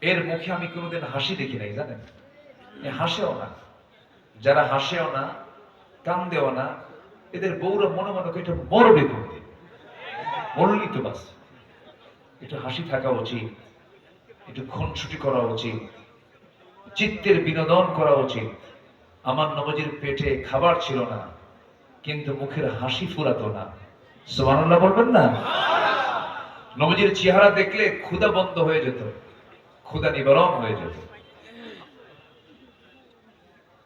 এর মুখে আমি কোনোদিন হাসি দেখি নাই, জানেন? হাসেও না, যারা হাসেও না, কান্দেও না, এদের বউরা মনে মনে করে এটা মরবে কোনদিন, মরলি তো বাস। একটু হাসি থাকা উচিত, একটু খুনসুটি করা উচিত, চিত্তের বিনোদন করা উচিত। আমার নবজির পেটে খাবার ছিল না, কিন্তু মুখের হাসি ফুরাতো না। সুবহানাল্লাহ বলবেন না? নবজির চেহারা দেখলে ক্ষুধা বন্ধ হয়ে যেত, ক্ষুধা নিবারণ হয়ে যেত।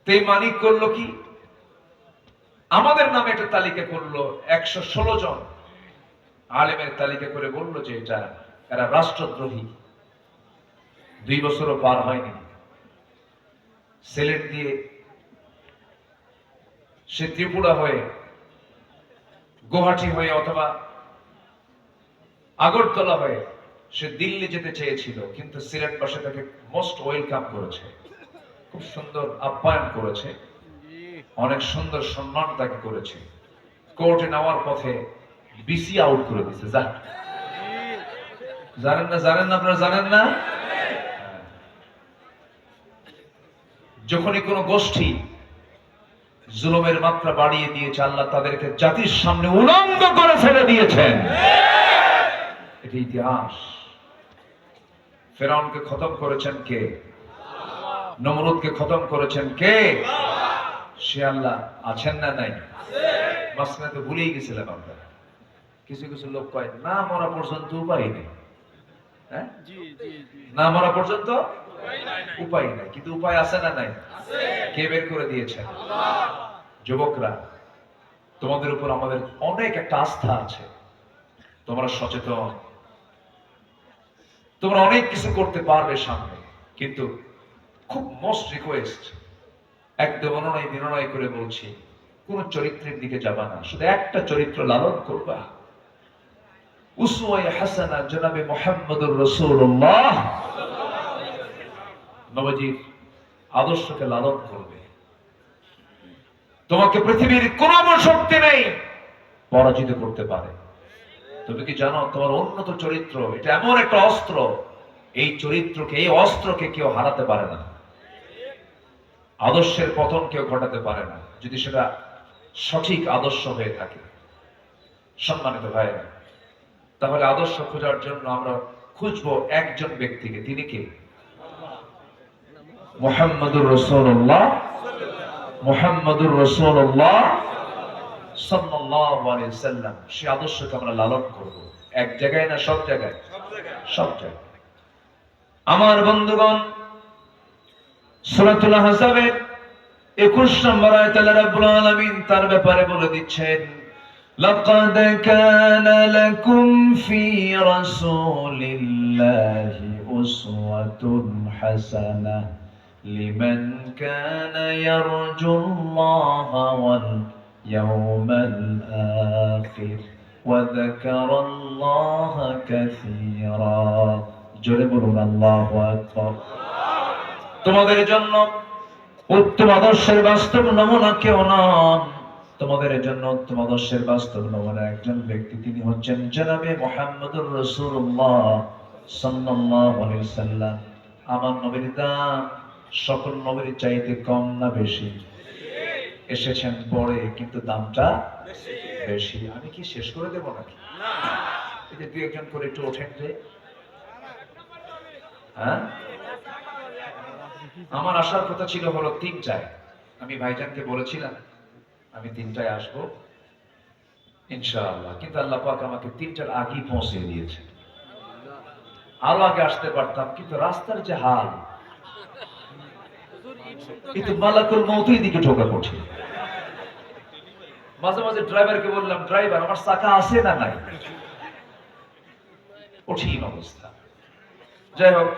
এই মানিক করলো কি, আমাদের নামে একটা তালিকা করলো, 116 জন আলেমের তালিকা করে বললো যে এরা রাষ্ট্রদ্রোহী। 2 বছরও পার হয়নি, সিলেট দিয়ে সে ত্রিপুরা হয়ে, গুয়াহাটি হয়ে, অথবা আগরতলা হয়ে সে দিল্লি যেতে চেয়েছিল, কিন্তু সিলেটবাসী তাকে মোস্ট ওয়েলকাম করেছে, খুব সুন্দর আপ্যায়ন করেছে, অনেক সুন্দর সম্মান তাকে করেছে। কোর্টে নেওয়ার পথে বিসি আউট করে দিচ্ছে। জানেন না? জানেন না? আপনারা জানেন না? যখনই কোন গোষ্ঠী জুলুমের মাত্রা বাড়িয়ে দিয়েছে, আল্লাহ তাদেরকে জাতির সামনে উলঙ্গ করে ফেলে দিয়েছেন। এটা ইতিহাস। ফেরাউনকে খতম করেছেন কে? নমরুদকে খতম করেছেন কে? সে আল্লাহ আছেন না নাই? মাঝখানে তো ভুলেই গেছিলাম আমরা। কিছু কিছু লোক কয় না মরা পর্যন্ত উপায় নেই, হ্যাঁ, না মরা পর্যন্ত উপায় নাই, কিন্তু উপায় আছে না নাই? কে বের করে দিয়েছেন? যুবকরা, তোমাদের উপর আমাদের অনেক একটা আস্থা আছে। তোমরা সচেতন, তোমরা অনেক কিছু করতে পারবে সামনে, কিন্তু খুব মোস্ট রিকোয়েস্ট, একদম অনুনয় বিনয় করে বলছি, কোন চরিত্রের দিকে যাবা না, শুধু একটা চরিত্র লালন করবা। উসওয়ায়ে হাসানা জনাবে মুহাম্মদুর রাসূলুল্লাহ নবীজির আদর্শকে লালন করবে। তোমাকে পৃথিবীর কোন শক্তি নেই পরাজিত করতে পারে। তুমি কি জানো তোমার উন্নত চরিত্র এটা এমন একটা অস্ত্র, এই চরিত্রকে, এই অস্ত্রকে কেউ হারাতে পারে না। আদর্শের পতন কেউ ঘটাতে পারে না, যদি সেটা সঠিক আদর্শ হয়ে থাকে। সম্মানিত ভাইরা, তাহলে আদর্শ খোঁজার জন্য আমরা খুঁজবো একজন ব্যক্তিকে। তিনি কে? মুহাম্মাদুর রাসূলুল্লাহ, মুহাম্মাদুর রাসূলুল্লাহ সাল্লাল্লাহু আলাইহি ওয়াসাল্লাম। সেই আদর্শকে আমরা লালন করব, এক জায়গায় না সব জায়গায়, সব জায়গায়। আমার বন্ধুগণ, সূরাতুল আহজাবের 21 নম্বর আয়াতে আল্লাহ রাব্বুল আলামিন তার ব্যাপারে বলে দিচ্ছেন, লাকাদ কানা লাকুম ফি রাসূলিল্লাহি উসওয়াতুন হাসানাহ লিমান কানা ইয়ারজুল্লাহা ওয়াল ইয়াওমাল আখির ওয়া যাকারাল্লাহা কাসীরা। জোরে বলুন আল্লাহু আকবার। তোমাদের জন্য উত্তম আদর্শের বাস্তব নমুনা কেউ নন, তোমাদের জন্য উত্তম আদর্শের বাস্তব নমুনা একজন ব্যক্তি, তিনি হচ্ছেন জনাবে মুহাম্মদুর রাসূলুল্লাহ সাল্লাল্লাহু আলাইহি ওয়াসাল্লাম। আমার নবীর দাম সকল নবীর চাইতে কম না বেশি? এসেছেন পরে, কিন্তু দামটা বেশি। আমি কি শেষ করে দেব নাকি? এই যে দুই একজন করে একটু ওঠেন যে। হ্যাঁ, আমার আসার কথা ছিল হলো 3টায়। আমি ভাইজানকে বলেছিলাম আমি 3টায় আসবো ইনশাআল্লাহ, কিন্তু আল্লাহ পাক আমাকে 3টার আগেই পৌঁছে দিয়েছে। আরো আগে আসতে পারতাম, কিন্তু রাস্তার যে হাল, কিন্তু মালাকুল মউতের দিকে ঢোকা কঠিন। মাঝে মাঝে ড্রাইভারকে বললাম, ড্রাইভার আমার চাকা আছে না নাই? কঠিন অবস্থা। যাই হোক,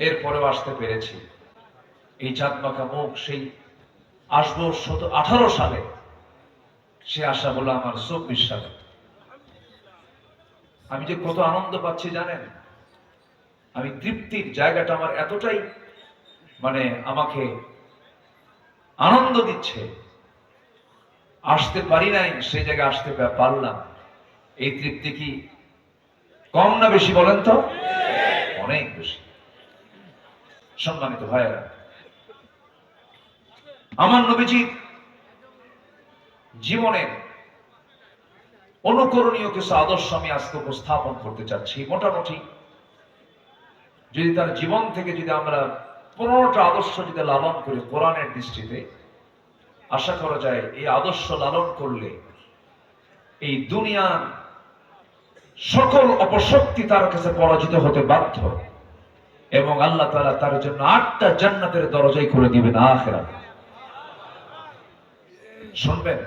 এরপরেও আসতে পেরেছি। এই চাঁদ মাখা মুখ সেই আসবো 18 সালে, সে আশা হলো আমার 24 সালে। আমি যে কত আনন্দ পাচ্ছি জানেন? আমি তৃপ্তির জায়গাটা আমার এতটাই মানে আমাকে আনন্দ দিচ্ছে, আসতে পারি নাই, সেই জায়গায় আসতে পারলাম। এই তৃপ্তি কি কম না বেশি বলেন তো? অনেক বেশি। সম্মানিত ভাইয়েরা, আমার নবীজির জীবনের অনুকরণীয় কিছু আদর্শ আমি আজকে উপস্থাপন করতে চাচ্ছি। মোটামুটি যদি তার জীবন থেকে যদি আমরা 15টা আদর্শ যদি লালন করি কোরআনের দৃষ্টিতে, আশা করা যায় এই আদর্শ লালন করলে এই দুনিয়ার সকল অপশক্তি তার কাছে পরাজিত হতে বাধ্য, এবং আল্লাহ তাআলা তার জন্য 8টা জান্নাতের দরজাই খুলে দিবেন আখিরাতে। শুনবেন?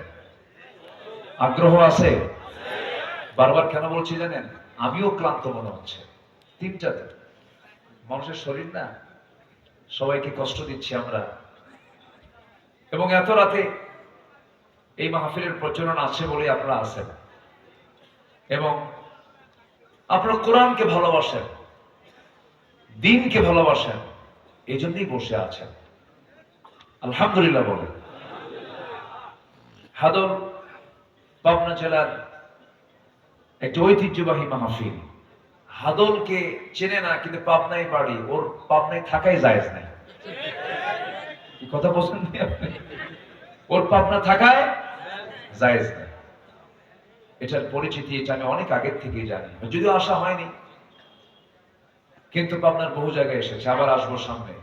আগ্রহ আছে? বারবার কেন বলছি জানেন? আমিও ক্লান্ত মনে হচ্ছে। 3টাতে মানুষের শরীর না, সবাইকে কষ্ট দিচ্ছি আমরা, এবং এত রাতে এই মাহফিলের প্রচলন আছে বলে আপনারা আছেন, এবং আপনারা কোরআনকে ভালোবাসেন, দ্বীনকে ভালোবাসেন, এই জন্যই বসে আছেন। আলহামদুলিল্লাহ বলে। হাদল পাবনা জেলার একটি ঐতিহ্যবাহী মাহফিল। হাদলকে চেনে না, কিন্তু পাবনায় বাড়ি, ওর পাবনায় থাকাই জায়েজ নাই। কি কথা বলছেন আপনি? ওর পাবনা থাকায় জায়েজ নাই। এটার পরিচিতি এটা আমি অনেক আগের থেকেই জানি, যদিও আসা হয়নি, কিন্তু পাবনার বহু জায়গায় এসেছে। আবার আসবো সামনে।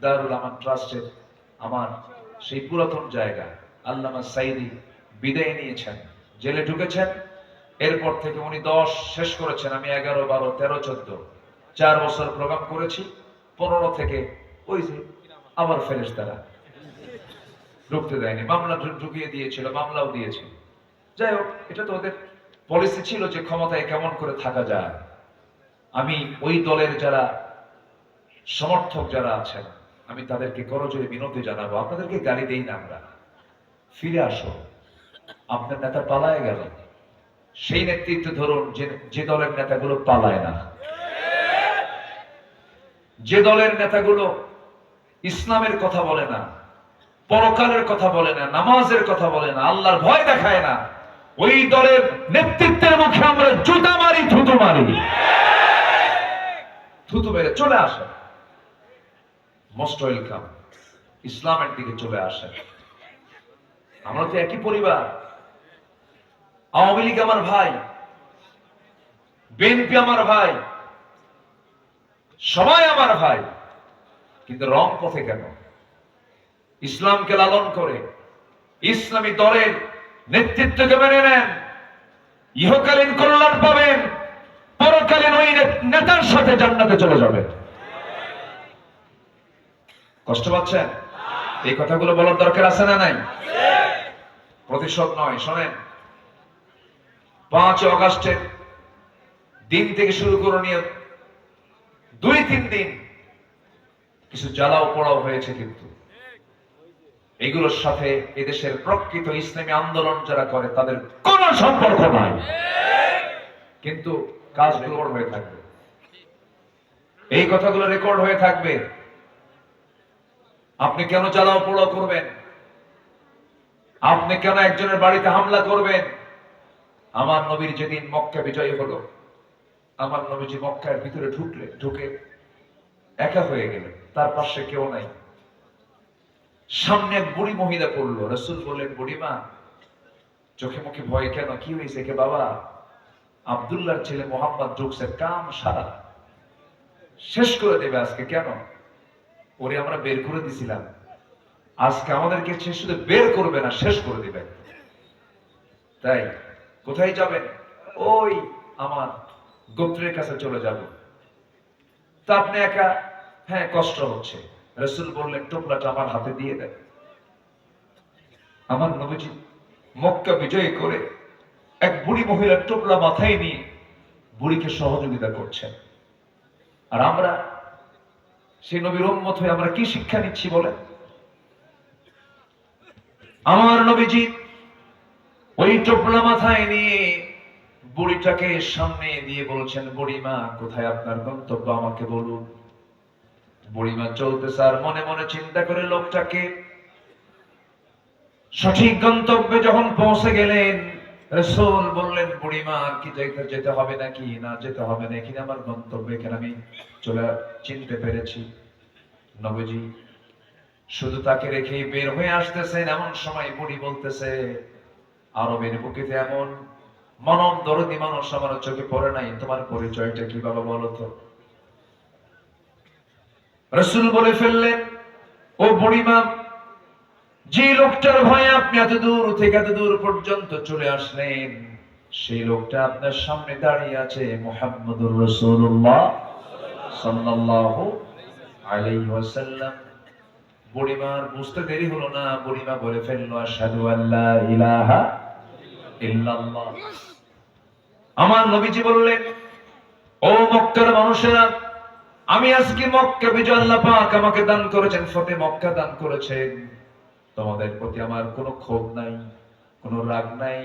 দারুল আমান ট্রাস্টের আমার সেই পুরাতন জায়গা, আল্লামা সাইদি বিদায় নিয়েছেন, জেলে ঢুকেছেন। এরপর থেকে উনি 10 শেষ করেছেন, আমি 11, 12, 13, 14 4 বছর প্রোগ্রাম করেছি। 15 থেকে ওই যে আবার ফেরেশতারা ঢুকতে দেয়নি, মামলা ঢুকিয়ে দিয়েছিল, মামলাও দিয়েছে। যাই হোক, এটা তো ওদের পলিসি ছিল যে ক্ষমতায় কেমন করে থাকা যায়। আমি ওই দলের যারা সমর্থক যারা আছেন, আমি তাদেরকে করজোরে বিনতি জানাবো, আপনাদেরকে গালি দেই না আমরা, ফিরে আসো। আপনার নেতা পালায় গেল, সেই নেতৃত্ব ধরুন যে দলের নেতাগুলো পালায় না, যে দলের নেতাগুলো ইসলামের কথা বলে না, পরকালের কথা বলে না, নামাজের কথা বলে না, আল্লাহর ভয় দেখায় না, ওই দলের নেতৃত্বের মুখে আমরা জুতা মারি, থুতু মারি। থুতু মেরে চলে আসে, মোস্ট ওয়েলকাম, ইসলামের দিকে চলে আসে। আমরা তো একই পরিবার। আওয়ামী লীগ আমার ভাই, বিএনপি আমার ভাই, সবাই আমার ভাই, কিন্তু রং পথে কেন? ইসলামকে লালন করে ইসলামী দলের নেতৃত্বকে মেনে নেন, ইহকালীন কল্যাণ পাবেন, পরকালীন ওই নেতার সাথে জান্নাতে চলে যাবেন। কষ্ট পাচ্ছেন? এই কথাগুলো বলার দরকার আছে না নাই? প্রতিশোধ নয়, শোনেন, 5 অগাস্টের দিন থেকে শুরু করে নিয়ে 2-3 দিন কিছু জ্বালাও পোড়াও হয়েছে, কিন্তু এগুলোর সাথে এদেশের প্রকৃত ইসলামী আন্দোলন যারা করে তাদের কোনো সম্পর্ক নাই, কিন্তু কাজ রেকর্ড হয়ে থাকবে, এই কথাগুলো রেকর্ড হয়ে থাকবে। আপনি কেন জ্বালাও পোড়াও করবেন? আপনি কেন একজনের বাড়িতে হামলা করবেন? আমার নবীর যেদিন মক্কা বিজয় হলো, আমার নবীজি মক্কার ভিতরে ঢুকে একা হয়ে গেলেন, তার পাশে কেউ নাই। সামনে এক বুড়ি মহিলা পড়লো। রাসূল বললেন, বুড়িমা, চোখে মুখে ভয় কেন? কি হয়েছে? কে বাবা? আব্দুল্লাহর ছেলে মোহাম্মদ ঢুকছে, কাম সারা শেষ করে দেবে আজকে। কেন? ওরে আমরা বের করে দিছিলাম, আজকে আমাদেরকে শুধু বের করবে না, শেষ করে দিবে। তাই কোথায় যাবেন? ওই আমার গোত্রের কাছে চলে যাব। তা আপনি একা? হ্যাঁ, কষ্ট হচ্ছে। রাসূল বললেন, টোপলাটা আমার হাতে দিয়ে দেন। আমার নবীজি মক্কা বিজয় করে এক বুড়ি মহিলার টোপলা মাথায় নিয়ে বুড়িকে সহযোগিতা করছেন। আর আমরা সেই নবীর উম্মত হয়ে আমরা কি শিক্ষা নিচ্ছি বলেন? আমার নবীজি ওই টোপলা মাথায় নিয়ে বুড়িটাকে সামনে দিয়ে বলছেন, বুড়িমা, কোথায় আপনার গন্তব্য আমাকে বলুন। বুড়িমা চলতেছে আর মনে মনে চিন্তা করে লোকটাকে সঠিক গন্তব্যে যখন পৌঁছে গেলেন, রাসূল বললেন, বুড়িমা, আর কি যেতে হবে নাকি? না, যেতে হবে না, এখানে আমার গন্তব্য, এখানে আমি চলে চিনতে পেরেছি। নবীজি শুধু তাকে রেখে বের হয়ে আসতেছেন, এমন সময় বুড়ি বলতেছে, আরবের বুকেতে এমন মানব দরদি মানুষ আমার চোখে পড়ে নাই, তোমার পরিচয়টা কি বাবা বলো তো? রাসূল বলে ফেললেন, ও বুড়িমা, যে লোকটার ভয়ে আপনি এত দূর থেকে এত দূর পর্যন্ত চলে আসলেন, সেই লোকটা আপনার সামনে দাঁড়িয়ে আছে, মুহাম্মদুর রাসূলুল্লাহ সাল্লাল্লাহু আলাইহি ওয়াসাল্লাম। বুড়িমার বুঝতে দেরি হলো না, বুড়িমা বলে ফেললো, আশহাদু আল্লা ইলাহা ইল্লাল্লাহ। আমার নবীজি বললেন, ও মক্কার মানুষেরা, আমি আজকে মক্কা বিজয় আল্লাহ পাক আমাকে দান করেছেন, ফতে মক্কা দান করেছেন। তোমাদের প্রতি আমার কোনো ক্ষোভ নাই, কোনো রাগ নাই,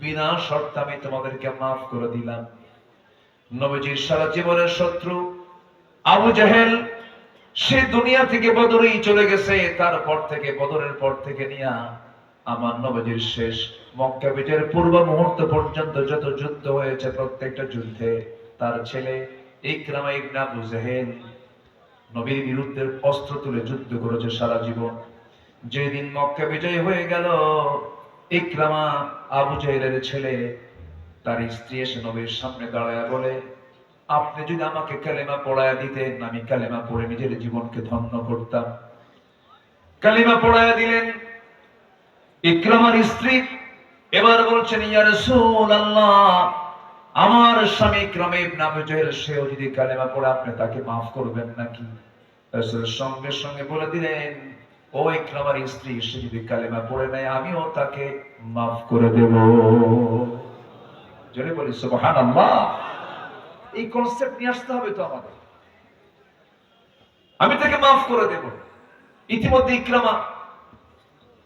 বিনা শর্তে আমি তোমাদেরকে মাফ করে দিলাম। নবীজির সারা জীবনের শত্রু আবু জেহেল, সে দুনিয়া থেকে বদরেই চলে গেছে। তারপর থেকে, বদরের পর থেকে নিয়ে আমার নবীজির শেষ মক্কা বিজয়ের পূর্ব মুহূর্ত পর্যন্ত যত যুদ্ধ হয়েছে, প্রত্যেকটা যুদ্ধে তার ছেলে ইকরামা ইবনে আবু জেহেল নবীর বিরুদ্ধে অস্ত্র তুলে যুদ্ধ করেছে সারা জীবন। যেদিন মক্কা বিজয় হয়ে গেল, ইকরামা আবু জেহেলের ছেলে, তার স্ত্রী এসে নবীর সামনে দাঁড়ায় বলে, আপনি যদি আমাকে কালেমা পড়ায়া দিতেন, আমি কালেমা পড়ে নিজের জীবনকে ধন্য করতাম। কালেমা পড়ায়া দিলেন ইকরামার স্ত্রী। এবার বলছেন, ইয়া রাসূলুল্লাহ, আমার স্বামী ইকরামা ইবনে আবু জেহেল, সেও যদি কালেমা পড়ে, আপনি তাকে মাফ করবেন নাকি? রাসূল সঙ্গে সঙ্গে বলে দিলেন, ও ইকরামার স্ত্রী, সে যদি কালেমা পড়ে নেয়, আমিও তাকে মাফ করে দেব। জোরে বলি সুবহানাল্লাহ। এই কনসেপ্ট নিয়ে আসতে হবে তো আমাদের, আমি তাকে মাফ করে দেব। ইতিমধ্যে ইকরামা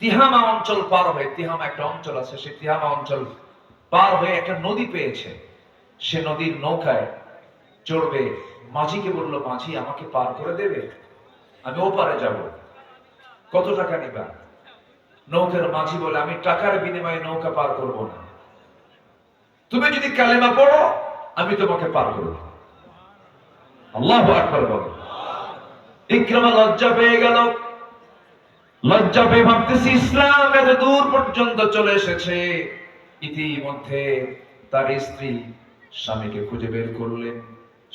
তিহামা অঞ্চল পার হয়ে, তিহামা একটা অঞ্চল আছে, সেই তিহামা অঞ্চল পার হয়ে একটা নদী পেয়েছে। সে নদীর নৌকায় চড়বে। মাঝিকে বললো, মাঝি, আমাকে পার করে দেবে, আমি ওপারে যাব, কত টাকা নিবা? নৌকার মাঝি বলে, আমি টাকার বিনিময়ে নৌকা পার করব না, তুমি যদি কালেমা পড়ো, আমি তোমাকে পার করব। আল্লাহু আকবার বলো। ইকরামা লজ্জা পেয়ে গেল। লজ্জা পেয়ে ভাবতেছি, ইসলাম এত দূর পর্যন্ত চলে এসেছে। ইতিমধ্যে তার স্ত্রী স্বামীকে খুঁজে বের করলেন।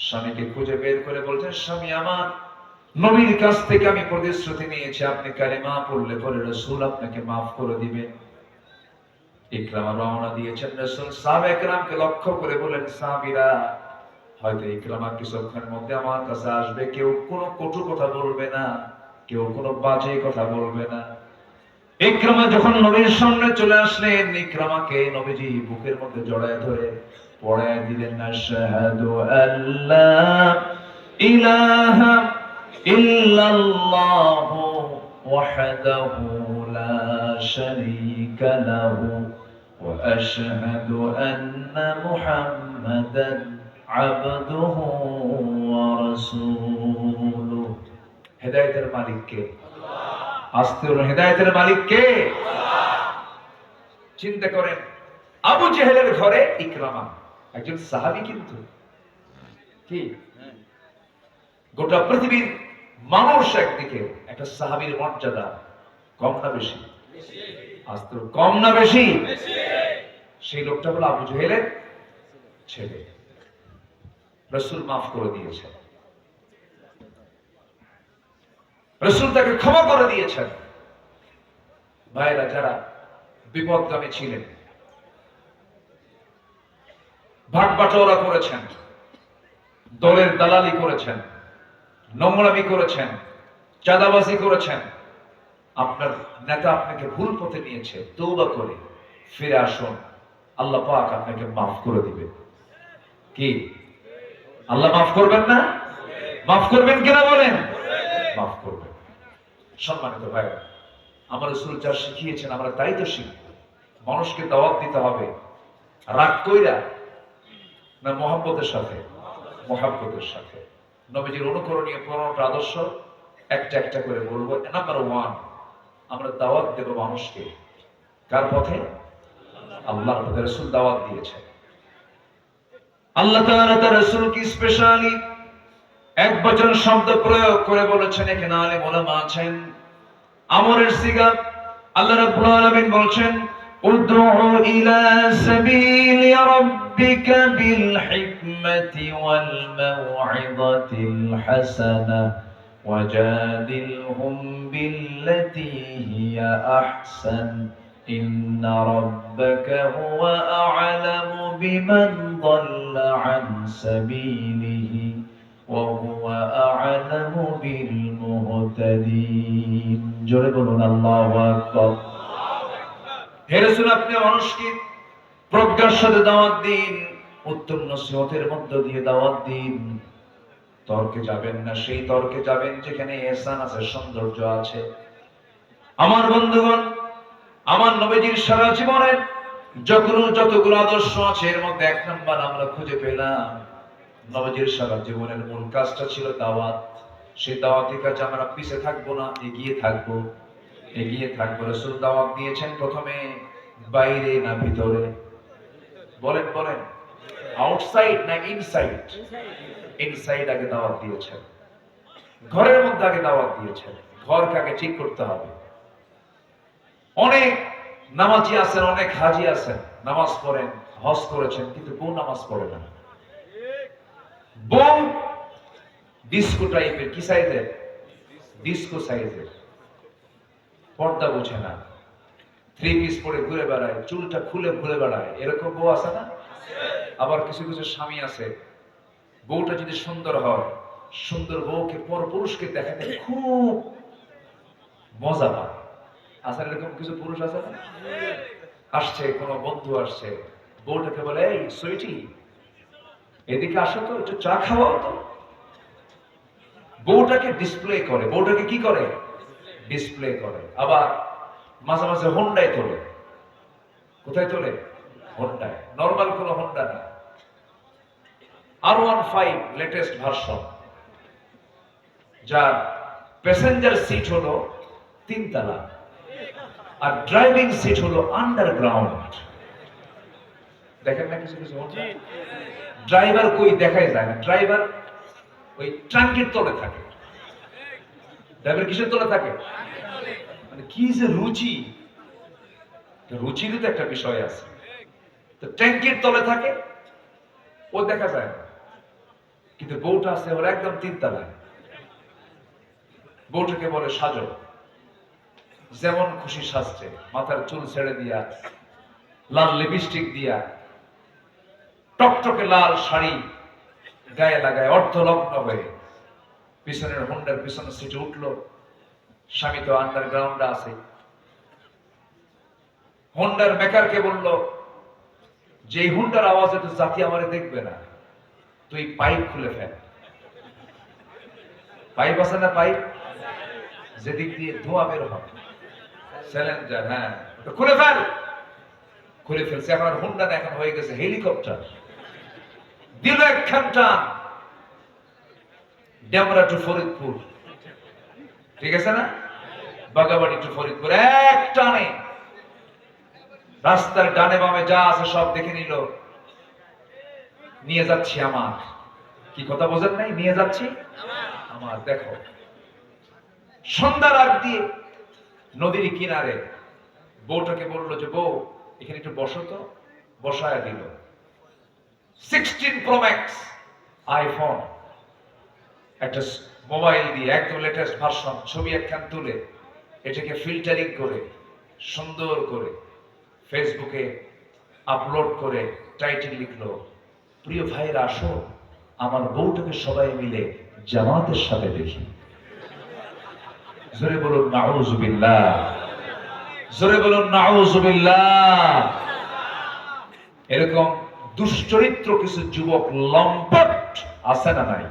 স্বামীকে খুঁজে বের করে বলছেন, স্বামী আমার, নবীর কাছ থেকে আমি প্রতিশ্রুতি নিয়েছি, আপনি কালিমা পড়লে পরে রাসূল আপনাকে মাফ করে দিবেন। ইকরামা রওনা দিয়েছেন, রাসূল সাহাবায়ে কেরামকে লক্ষ্য করে বলেন, সাহাবীরা হয়তো ইকরামা কিছুক্ষণের মধ্যে আমার কাছে আসবে, কেউ কোনো কটু কথা বলবে না, কেউ কোনো বাজে কথা বলবে না। ইকরামা যখন নবীর সামনে চলে আসলেন, ইকরামাকে নবীজি বুকের মধ্যে জড়ায় ধরে পড়ায় দিলেন, আশহাদু আল্লা ইলাহা ইল্লাল্লাহু ওয়াহদাহু লা শারীকা লাহু ওয়া আশহাদু আন্না মুহাম্মাদান আবদুহু ওয়া রাসূলুহু। হেদায়েতের মালিক কে? আস্তে বলুন, হেদায়েতের মালিক কে? চিন্তা করেন, আবু জেহেলের ঘরে ইকরামা একজন সাহাবী, কিন্তু কি গোটা পৃথিবীর মানুষ একদিকে, একটা সাহাবীর মর্যাদা কম না বেশি? আস্তে কম না বেশি? সেই লোকটা হলো আবু জেহেলের ছেলে। রাসূল মাফ করে দিয়েছেন, রাসূল তাকে ক্ষমা করে দিয়েছেন। ভাইরা যারা বিপদগামী ছিলেন, ভাগ বাটোয়ারা করেছেন, দলের দালালি করেছেন, নোংরামি করেছেন, চাঁদাবাজি করেছেন, আপনার নেতা আপনাকে ভুল পথে নিয়েছে, তওবা করে ফিরে আসুন, আল্লাহ পাক আপনাকে মাফ করে দিবে। কি আল্লাহ মাফ করবেন না? মাফ করবেন কিনা বলেন? মাফ করবেন। সম্মানিত ভাইরা, আমার রাসূল যা শিখিয়েছেন আমরা তাই তো শিখব। মানুষকে দাওয়াত দিতে হবে রাগ কইরা না মহব্বতের সাথে? মহব্বতের সাথে। নবীজির অনুকরণীয় 15টা আদর্শ একটা একটা করে বলবো। নাম্বার 1, আমরা দাওয়াত দেব মানুষকে কার পথে? আল্লাহর পথে। রাসূল দাওয়াত দিয়েছেন, আল্লাহ তাআলা তার রাসূলকে স্পেশালি এক বচন শব্দ প্রয়োগ করে বলেছেন। এখানে আলেম ওলামা আছেন, আমরের সিগা। আল্লাহ রাব্বুল আলামিন বলছেন, উদউ ইলা সাবিলি রাব্বিকা বিল হিকমাতি ওয়াল মাউইযাতিল হাসানাহ ওয়াজাদিলহুম বিল্লাতী হিয়া আহসান ইন্না রাব্বাকা হুয়া আ'লামু বিমান দাল্লা আন সাবিলিহি ওয়া হুয়া আ'লামু বিল মুহতাদিন। জোরে বলুন আল্লাহু আকবার। হে রাসূল, আপনি মানুষকে প্রজ্ঞার সাথে দাওয়াত দিন, উত্তম নসিহতের মধ্য দিয়ে দাওয়াত দিন। তর্কে যাবেন না, সেই তর্কে যাবেন যেখানে ihsan আছে, সৌন্দর্য আছে। আমার বন্ধুগণ, আমার নবীজির সারা জীবনের যতগুলো আদর্শ আছে, এর মধ্যে 1 নাম্বার আমরা খুঁজে পেলাম। নবীজির সারা জীবনের মূল কাজটা ছিল দাওয়াত। সেই দাওয়াতের কাজে আমরা পিছে থাকবো না, এগিয়ে থাকবো। এগিয়ে থাকবো। রাসূল দাওয়াত দিয়েছেন প্রথমে বাইরে না ভিতরে? বলেন বলেন, আউটসাইড না ইনসাইড? ইনসাইড আগে দাওয়াত দিয়েছেন, ঘরের মধ্যে আগে দাওয়াত দিয়েছেন। ঘরকে আগে ঠিক করতে হবে। অনেক নামাজি আছেন, অনেক হাজি আছেন, নামাজ পড়েন, হজ করেছেন, কিন্তু বউ নামাজ পড়ে না। বউ ডিস্কো টাইপের, কি সাইজের? ডিস্কো সাইজের, পর্দা বোঝে না, 3 পিস পরে ঘুরে বেড়ায়, চুলটা খুলে ঘুরে বেড়ায়, এরকম বউ আছে না? আবার কিছু কিছু স্বামী আছে, বউটা যদি সুন্দর হয়, সুন্দর বউকে পরপুরুষকে দেখাতে খুব মজা পায়। আছে এরকম কিছু পুরুষ আছে না? আসছে কোনো বন্ধু আসছে, বউটাকে বলে, এই সুইটি এদিকে আসো তো, একটু চা খাওয়াও তো। বউটাকে ডিসপ্লে করে। বউটাকে কি করে? ডিসপ্লে করে। আবার মাঝে মাঝে হোন্ডায় তোলে। কোথায় তোলে? হোন্ডায়। নরমাল কোনো হোন্ডা না, R15 লেটেস্ট ভার্সন, যার প্যাসেঞ্জার সিট হলো 3 তলা আর ড্রাইভিং সিট হলো আন্ডারগ্রাউন্ড। দেখেন না কিছু কিছু হোন্ডা? ড্রাইভার কই দেখাই যায় না, ড্রাইভার ওই ট্রাঙ্কের তলে থাকে। ড্রাইভার কিসের তলে থাকে? মানে কি যে রুচি, রুচিরও তো একটা বিষয় আছে। তো ট্যাঙ্কের তলে থাকে, ও দেখা যায় না, কিন্তু বউটা আছে ওর একদম 3 তলায়। বউটাকে বলে সাজো, যেমন খুশি সাজছে, মাথার চুল ছেড়ে দিয়া, লাল লিপস্টিক দিয়া, টকটকে লাল শাড়ি গায়ে লাগায় অর্ধলগ্ন হয়ে পিছনের হোন্ডার পিছনের সিটে উঠলো। স্বামী তো আন্ডারগ্রাউন্ডে আছে। হোন্ডার মেকারকে বলল, যে হুন্ডার আওয়াজে তো জাতি আমারে দেখবে না, তুই পাইপ খুলে ফেল। পাইপ আছে না? পাইপ যেদিক দিয়ে ধোঁয়া বের হবে, সিলিন্ডার, হ্যাঁ, তো খুলে ফেল। খুলে ফেলছে। এখন হুন্ডা না, এখন হয়ে গেছে হেলিকপ্টার। দিল একখান টান, ডেমরা টু ফরিদপুর, ঠিক আছে না? বাগাবাড়ি টু ফরিদপুর, এক টানে রাস্তার ডানে বামে যা আছে সব দেখে নিল। নিয়ে যাচ্ছি আমার, কি কথা বোঝেন নাই? নিয়ে যাচ্ছি আমার। দেখো, সন্ধ্যার আগ দিয়ে নদীর কিনারে বউটাকে বললো যে, বউ এখানে একটু বসো তো। বসায় দিল। 16 Pro Max আইফোন, একটা মোবাইল দিয়ে একদম লেটেস্ট ভার্সন, ছবি একখান তুলে এটাকে ফিল্টারিং করে সুন্দর করে ফেসবুকে আপলোড করে টাইটেল লিখলো, প্রিয় ভাইরা আসো, আমার বউটাকে সবাই মিলে জামাতের সাথে দেখি। জোরে বলুন নাউযুবিল্লাহ, জোরে বলুন নাউযুবিল্লাহ। এরকম দুশ্চরিত্র কিছু যুবক লম্পট আছে না নাই?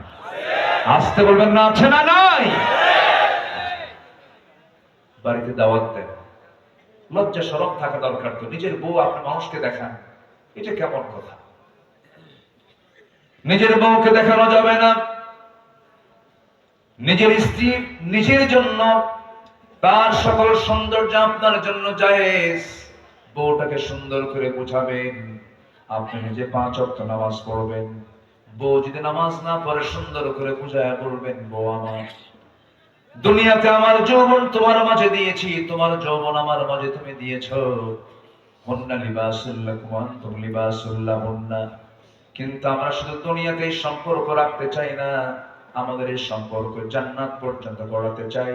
আসতে বলবেন না, আছে না নাই? বাড়িতে দাওয়াত দেন, লজ্জা শরম থাকা দরকার। তো নিজের বউ আপনি মানুষকে দেখান, এটা কেমন কথা? নিজের বউকে দেখানো যাবে না। নিজের স্ত্রী নিজের জন্য, তার সকল সৌন্দর্য আপনার জন্য জায়েজ। বউটাকে সুন্দর করে বোঝাবেন। আপনি নিজে 5 ওয়াক্ত নামাজ পড়বেন, বউ যদি নামাজ না পড়ে সুন্দর করে বুঝায় বলবেন, বউ আমার, দুনিয়াতে আমার যৌবন তোমার মাঝে দিয়েছি, তোমার যৌবন আমার মাঝে তুমি দিয়েছো। হুন্না লিবাসুল লাকুম ওয়া আনতুম লিবাসুল লাহুন্না। কিন্তু আমরা শুধু দুনিয়াতে এই সম্পর্ক রাখতে চাই না, আমাদের এই সম্পর্ক জান্নাত পর্যন্ত গড়াতে চাই।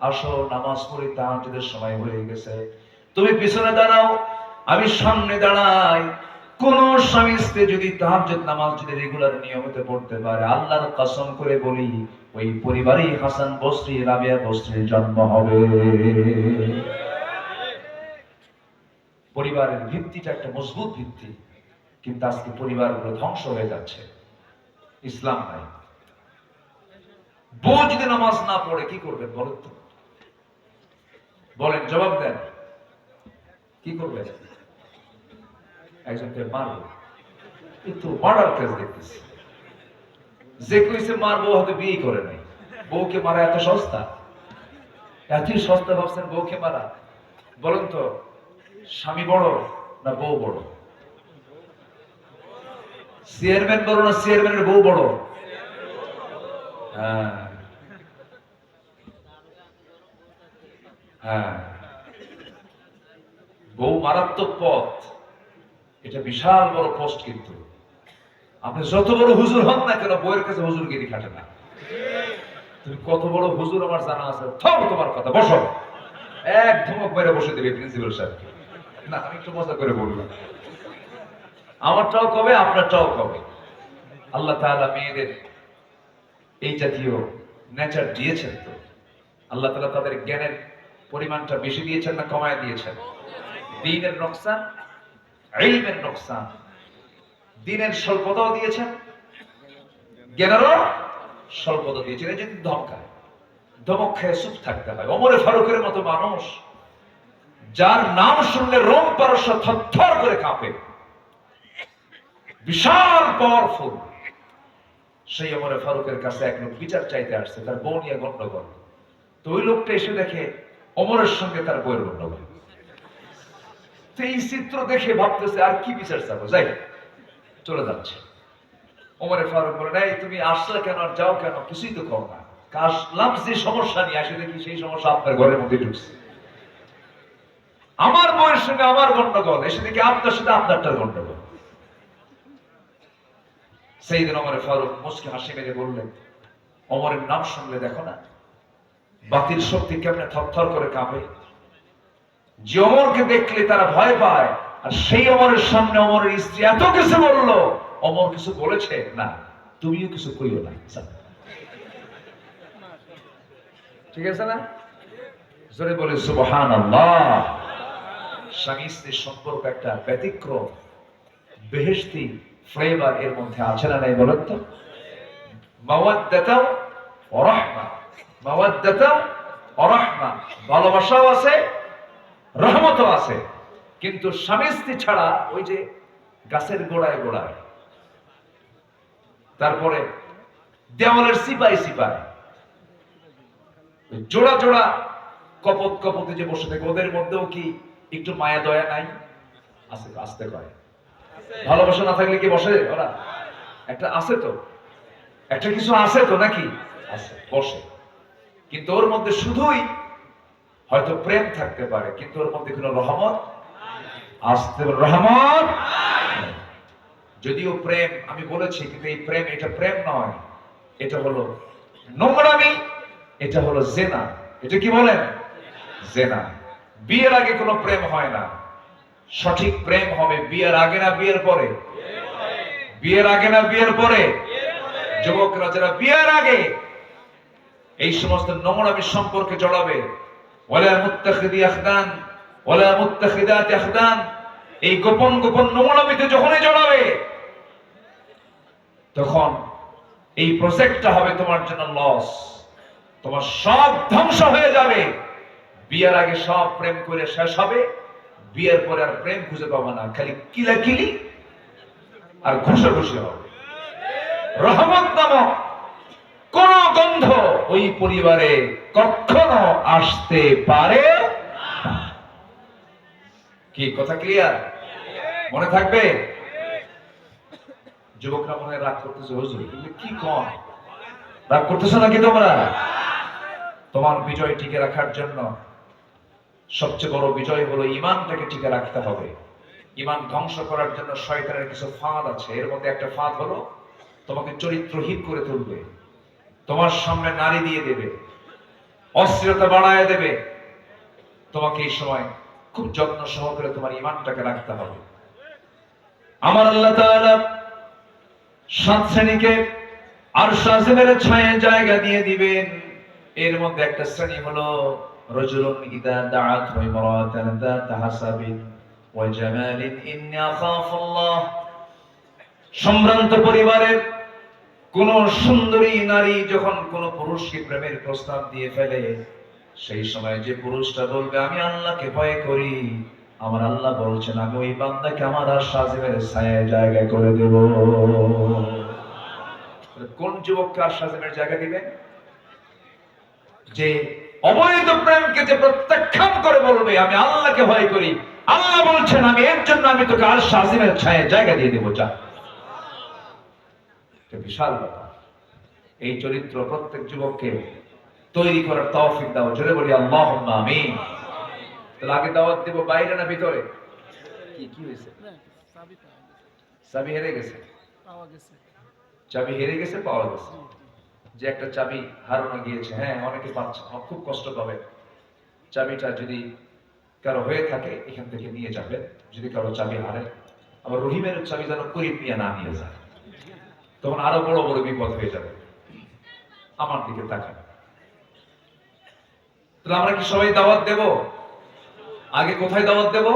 আসো নামাজ পড়ি, তাহাজ্জুদের সময় হয়ে গেছে। তুমি পিছনে দাঁড়াও, আমি সামনে দাঁড়াই। কোন স্বামী স্ত্রী যদি তাহাজ্জুদ নামাজ যদি রেগুলার নিয়মিত পড়তে পারে, আল্লাহর কসম করে বলি, ওই পরিবারেই হাসান বসরি, রাবিয়া বসরির জন্ম হবে। পরিবারের ভিত্তিটা একটা মজবুত ভিত্তি, কিন্তু আজকে পরিবারগুলো ধ্বংস হয়ে যাচ্ছে। ইসলাম নাই। বউ যদি নামাজ না পড়ে কি করবেন বলেন তো? বলেন, জবাব দেন, কি করবেন? একজনকে মারবো, কিন্তু মার্ডার কেস দেখতেছি। যে কইছে মারবো হয়তো বিয়ে করে নাই। বউকে মারা এত সস্তা? এতই সস্তা ভাবছেন বউকে মারা? বলেন তো, স্বামী বড় না বউ বড়? চেয়ারম্যান বড় না চেয়ারম্যানের বউ বড়? হ্যাঁ হ্যাঁ, বউ মারাত্মক পথ, এটা বিশাল বড় পোস্ট। কিন্তু আপনি যত বড় হুজুর হন না কেন, বউয়ের কাছে হুজুরগিরি খাটে না। তুমি কত বড় হুজুর আমার জানা আছে, থাম তোমার কথা, বসো। এক ধমক মেরে বসে দেবে প্রিন্সিপাল সাহেব। না, আমি একটু মজা করে বললাম। আমারটাও কবে, আপনারটাও কবে। আল্লাহ তাআলা মেয়েদের এই জাতীয় নেচার দিয়েছেন। তো আল্লাহ তাআলা তাদের জ্ঞানের পরিমাণটা বেশি দিয়েছেন না কমায় দিয়েছেন? দ্বীনের নোকসান, ইলমের নোকসান। দ্বীনের স্বল্পতাও দিয়েছেন, জ্ঞানেরও স্বল্পতা দিয়েছেন। এই যে ধমকায়, ধমক খেয়ে চুপ থাকতে হয়। ওমরে ফারুকের মতো মানুষ, যার নাম শুনলে রোম পারস্য থরথর করে কাঁপে, বিশাল পাওয়ারফুল, সেই ওমরে ফারুকের কাছে এক লোক বিচার চাইতে আসছে, তার বউ নিয়ে গন্ডগোল। তো ওই লোকটা এসে দেখে ওমরের সঙ্গে তার বউয়ের গন্ডগোল। তো এই চিত্র দেখে ভাবতেছে আর কি বিচার চাবো, যাই চলে যাচ্ছে। ওমরে ফারুক বলে, এই তুমি আসলে কেন আর যাও কেন, কিছুই তো কও না। আসলাম যে সমস্যা নিয়ে, আসে দেখি সেই সমস্যা আপনার ঘরের মধ্যে ঢুকছে। আমার বউয়ের সঙ্গে আমার গন্ডগোল, এসে দেখি আপনার সাথে আপনারটার গন্ডগোল। সেই দিন ওমরে ফারুক মুচকি হাসি মেরে বললেন, ওমরের নাম শুনলে দেখো না, বাতিল শক্তি কেমনে থরথর করে কাঁপে। যে অমরকে দেখলে তারা ভয় পায়, আর সেই অমরের সামনে অমরের স্ত্রী এত কিছু বললো, অমর কিছু বলেছে না, তুমিও কিছু কইও না। ঠিক আছে না? জোরে বলে সুবহানাল্লাহ। স্বামী স্ত্রীর সম্পর্ক একটা ব্যতিক্রম, বেহেশতি ফ্লেভার এর মধ্যে আছে না নাই বলেন তো? মাওয়াদ্দাতা ওয়া রাহমা, মাওয়াদ্দাতা ওয়া রাহমা, ভালোবাসাও আছে, রহমতও আছে। কিন্তু স্বামী স্ত্রী ছাড়া ওই যে গাছের গোড়ায় গোড়ায়, তারপরে দেওয়ালের সিপাই সিপাই, জোড়া জোড়া কপত কপতে যে বসে থাকে, ওদের মধ্যেও কি একটু মায়া দয়া নাই? আছে, আসতে কয়। ভালোবাসা না থাকলে কি বসে ওরা? একটা আছে তো, একটা কিছু আছে তো নাকি? আছে, বসে। কিন্তু ওর মধ্যে শুধুই হয়তো প্রেম থাকতে পারে, কিন্তু ওর মধ্যে কোনো রহমত আসতে, রহমত। যদিও প্রেম আমি বলেছি, কিন্তু এই প্রেম, এটা প্রেম নয়, এটা হলো নোংরামি, এটা হলো জেনা। এটা কি বলেন? জেনা। বিয়ের আগে কোনো প্রেম হয় না। সঠিক প্রেম হবে বিয়ের আগে না বিয়ের পরে? বিয়ের আগে না বিয়ের পরে? যুবকরা যারা বিয়ের আগে এই সমস্ত নোংরামি সম্পর্কে জড়াবে, ওয়ালা মুত্তাখিদি আখদান ওয়ালা মুত্তাখিদাতি আখদান, এই গোপন গোপন নোংরামিতে যখনই জড়াবে, তখন এই প্রজেক্টটা হবে তোমার জন্য লস। তোমার সব ধ্বংস হয়ে যাবে। বিয়ের আগে সব প্রেম করে শেষ হবে, বিয়ের পরে আর প্রেম খুঁজে পাবে না, খালি কিলাকিলি আর ঘুষাঘুষি হবে। রহমত নামক কোন গন্ধ ওই পরিবারে কখনো আসতে পারে না। কি কথা ক্লিয়ার? মনে থাকবে? যুবকরা মনে রাগ করতেছে, হুজুর কি কম রাগ করতেছো নাকি তোমরা? তোমার বিজয় টিকে রাখার জন্য সবচেয়ে বড় বিজয় হলো ঈমানটাকে টিকে রাখতে হবে। ঈমান ধ্বংস করার জন্য শয়তানের কিছু ফাঁদ আছে। এর মধ্যে একটা ফাঁদ হলো তোমাকে চরিত্রহীন করে তুলবে, তোমার সামনে নারী দিয়ে দেবে, অস্থিরতা বাড়ায় দেবে। তোমাকে এই সময় খুব যত্ন সহকারে তোমার ঈমানটাকে রাখতে হবে। আমার আল্লাহ তাআলা 7 শ্রেণীকে আরশ আজিমের ছায়ায় জায়গা দিয়ে দিবেন। এর মধ্যে একটা শ্রেণী হলো রাজুলুন ইদা দাআত ইমরাতান যাতা হাসাবিন ওয়া জামালিন ইন্নী আখাফুল্লাহ। সম্ভ্রান্ত পরিবারের কোন সুন্দরী নারী যখন কোন পুরুষকে প্রেমের প্রস্তাব দিয়ে ফেলে, সেই সময় যে পুরুষটা বলবে আমি আল্লাহকে ভয় করি, আমার আল্লাহ বলছেন আমি ওই বান্দাকে আমার আরশ আজিমের ছায়ায় জায়গা করে দেব। কোন যুবককে আরশ আজিমের জায়গা দিবেন? যে অবৈধ প্রেমকে যে প্রত্যাখ্যান করে বলবে আমি আল্লাহকে ভয় করি, আল্লাহ বলছেন আমি এর জন্য আমি তোকে আরশ আজিমের ছায়ায় জায়গা দিয়ে দেব। যা, বিশাল ব্যাপার। এই চরিত্র প্রত্যেক যুবককে তৈরি করার তৌফিক দাও। জোরে বলি আল্লাহুম্মা আমিন। তাহলে আগে দাওয়াত দেব বাইরে না ভিতরে? কি কি হয়েছে? চাবি হেরে গেছে, পাওয়া গেছে। চাবি হেরে গেছে, পাওয়া গেছে। যে একটা চাবি হারানো গিয়েছে, হ্যাঁ অনেকে পাচ্ছে, খুব কষ্ট পাবে। চাবিটা যদি কারো হয়ে থাকে এখান থেকে নিয়ে যাবে, যদি কারো চাবি হারে। আবার রহিমের চাবি যেন করিম নিয়ে না নিয়ে যায়, তখন আরো বড় বড় বিপদ হয়ে যাবে। আমার দিকে তাকান। তাহলে আমরা কি সবাই দাওয়াত দেব? আগে কোথায় দাওয়াত দেব?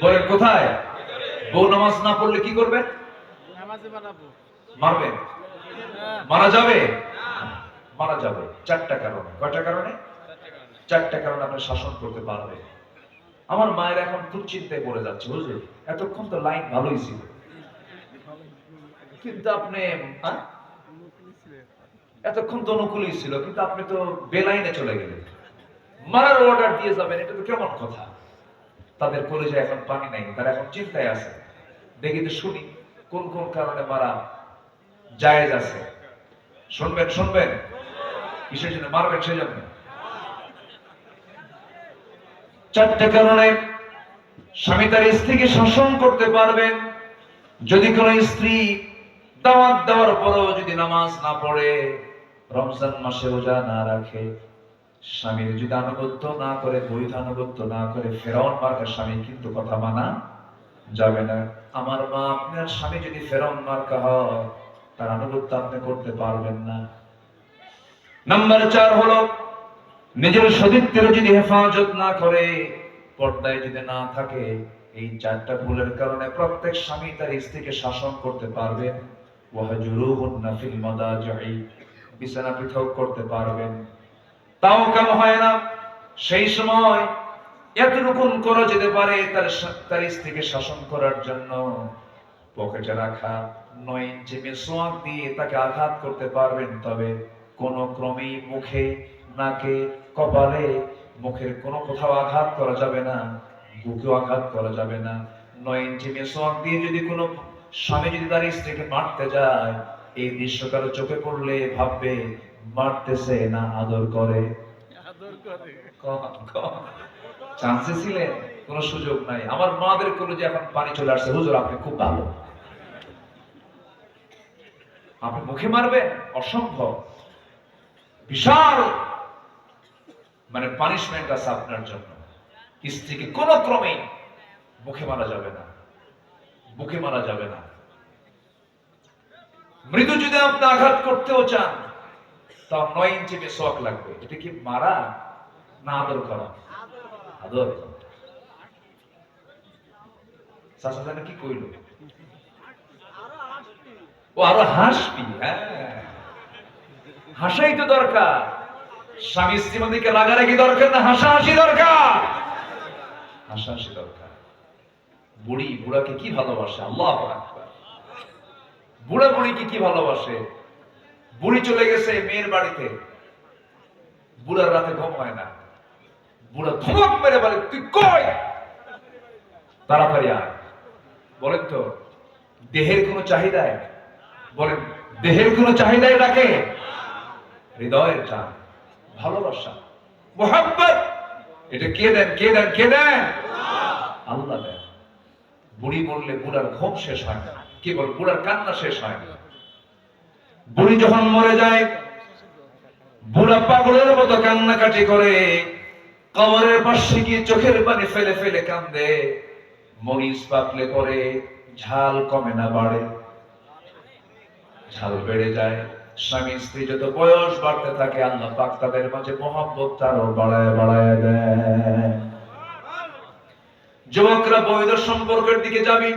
বলেন কোথায়? বউ নামাজ না পড়লে কি করবেন? মারবেন? মারা যাবে? মারা যাবে। 4টা কারণে। কয়টা কারণে? 4টা কারণে আপনি শাসন করতে পারবেন। আমার মায়ের এখন খুব চিন্তায় পড়ে যাচ্ছে, বুঝলেন? এতক্ষণ তো লাইন ভালোই ছিল, কিন্তু আপনি এতক্ষণ তো অনুকূলই ছিল, কিন্তু আপনি তো বেলাইনে চলে গেলেন, মারার অর্ডার দিয়ে যাবেন, এটা তো কেমন কথা? তাদের কলেজে এখন পানি নাই, তারা এখন চিন্তায় আছে। দেখি তো শুনি কোন কোন কারণে মারা জায়েজ আছে। শুনবেন? শুনবেন? কিসের জন্য মারবেন? সেই জন্য 4টা কারণে স্বামী তার স্ত্রীকে শাসন করতে পারবেন। যদি কোন স্ত্রী দাওয়াত দেওয়ার পরও যদি নামাজ না পড়ে, রমজান মাসে রোজা না রাখে, স্বামীর যদি আনুগত্য না করে, বৈধ আনুগত্য না করে, ফেরাউন মার্কার স্বামী কিন্তু কথা মানা যাবে না। আমার মা, আপনার স্বামী যদি ফেরাউন মার্কা হয়, তার আনুগত্য আপনি করতে পারবেন না। নাম্বার 4 হলো, নিজের সতীত্বের যদি হেফাজত না করে, পর্দায় যদি না থাকে, এই 4টা ভুলের কারণে প্রত্যেক স্বামী তার স্ত্রীকে শাসন করতে পারবেন। ওয়াহজুরুহুন্না ফিল মাদাজি'i, বিছানা পৃথক করতে পারবেন। তাও কাম হয় না। সেই সময় এতটুকু করা যেতে পারে, তার স্ত্রীকে শাসন করার জন্য পকেটে রাখা 9 ইঞ্চি মিসওয়াক দিয়ে তাকে আঘাত করতে পারবেন। তবে কোন ক্রমেই মুখে, নাকে, কপালে, মুখের কোনো কোথাও আঘাত করা যাবে না, বুকেও আঘাত করা যাবে না। 9 ইঞ্চি মিসওয়াক দিয়ে যদি কোনো স্বামী যদি তার স্ত্রীকে মারতে যায়, এই দৃশ্য কারো চোখে পড়লে ভাববে মারতেছে না আদর করে। চান্সে ছিলেন, কোনো সুযোগ নাই। আমার মাদের কলেজে এখন পানি চলে আসছে, হুজুর আপনি খুব ভালো, আপনি মুখে মারবেন, অসম্ভব। বিশাল মানে পানিশমেন্ট আছে আপনার জন্য। স্ত্রীকে কোন ক্রমে মুখে মারা যাবে না, মুখে মারা যাবে না। মৃদু যদি আপনি আঘাত করতেও চান, তাও 9 ইঞ্চি মিসওয়াক লাগবে। এটা কি মারা না আদর করা? আদর করা। চাচা জানে কি কইল? ও আরো হাসবি। হ্যাঁ, হাসাই তো দরকার। স্বামী স্ত্রীর মধ্যে রাগারাগি দরকার না, হাসাহাসি দরকার। হাসাহাসি দরকার। বুড়ি বুড়াকে কি ভালোবাসে, আল্লাহু আকবার। বুড়া বুড়িকে কি ভালোবাসে। বুড়ি চলে গেছে মেয়ের বাড়িতে, বুড়ার রাতে ঘুম হয় না। বুড়া ধমক মেরে বলে, তুই কই, তাড়াতাড়ি আয়। বলেন তো দেহের কোনো চাহিদায়, বলেন দেহের কোনো চাহিদায় ডাকে? হৃদয়ের টান, ভালোবাসা, মোহাব্বত। এটা কে দেন? কে দেন? কে দেন? আল্লাহ দেন। বুড়ি বললে বুড়ার ঘুম শেষ হয় না, কি বল, বুড়ার কান্না শেষ হয় না। বুড়ি যখন মরে যায়, বুড়া পাগলের মতো কান্নাকাটি করে, কবরের পাশে গিয়ে চোখের পানি ফেলে ফেলে কান্দে। মরিচ পাকলে পরে ঝাল কমে না, বাড়ে। ঝাল বেড়ে যায়। স্বামী স্ত্রী যত বয়স বাড়তে থাকে, আল্লাহ পাক তাদের মাঝে মহব্বত আরো বাড়ায় বাড়ায় দেয়। যুবকরা বৈধ সম্পর্কের দিকে যাবে,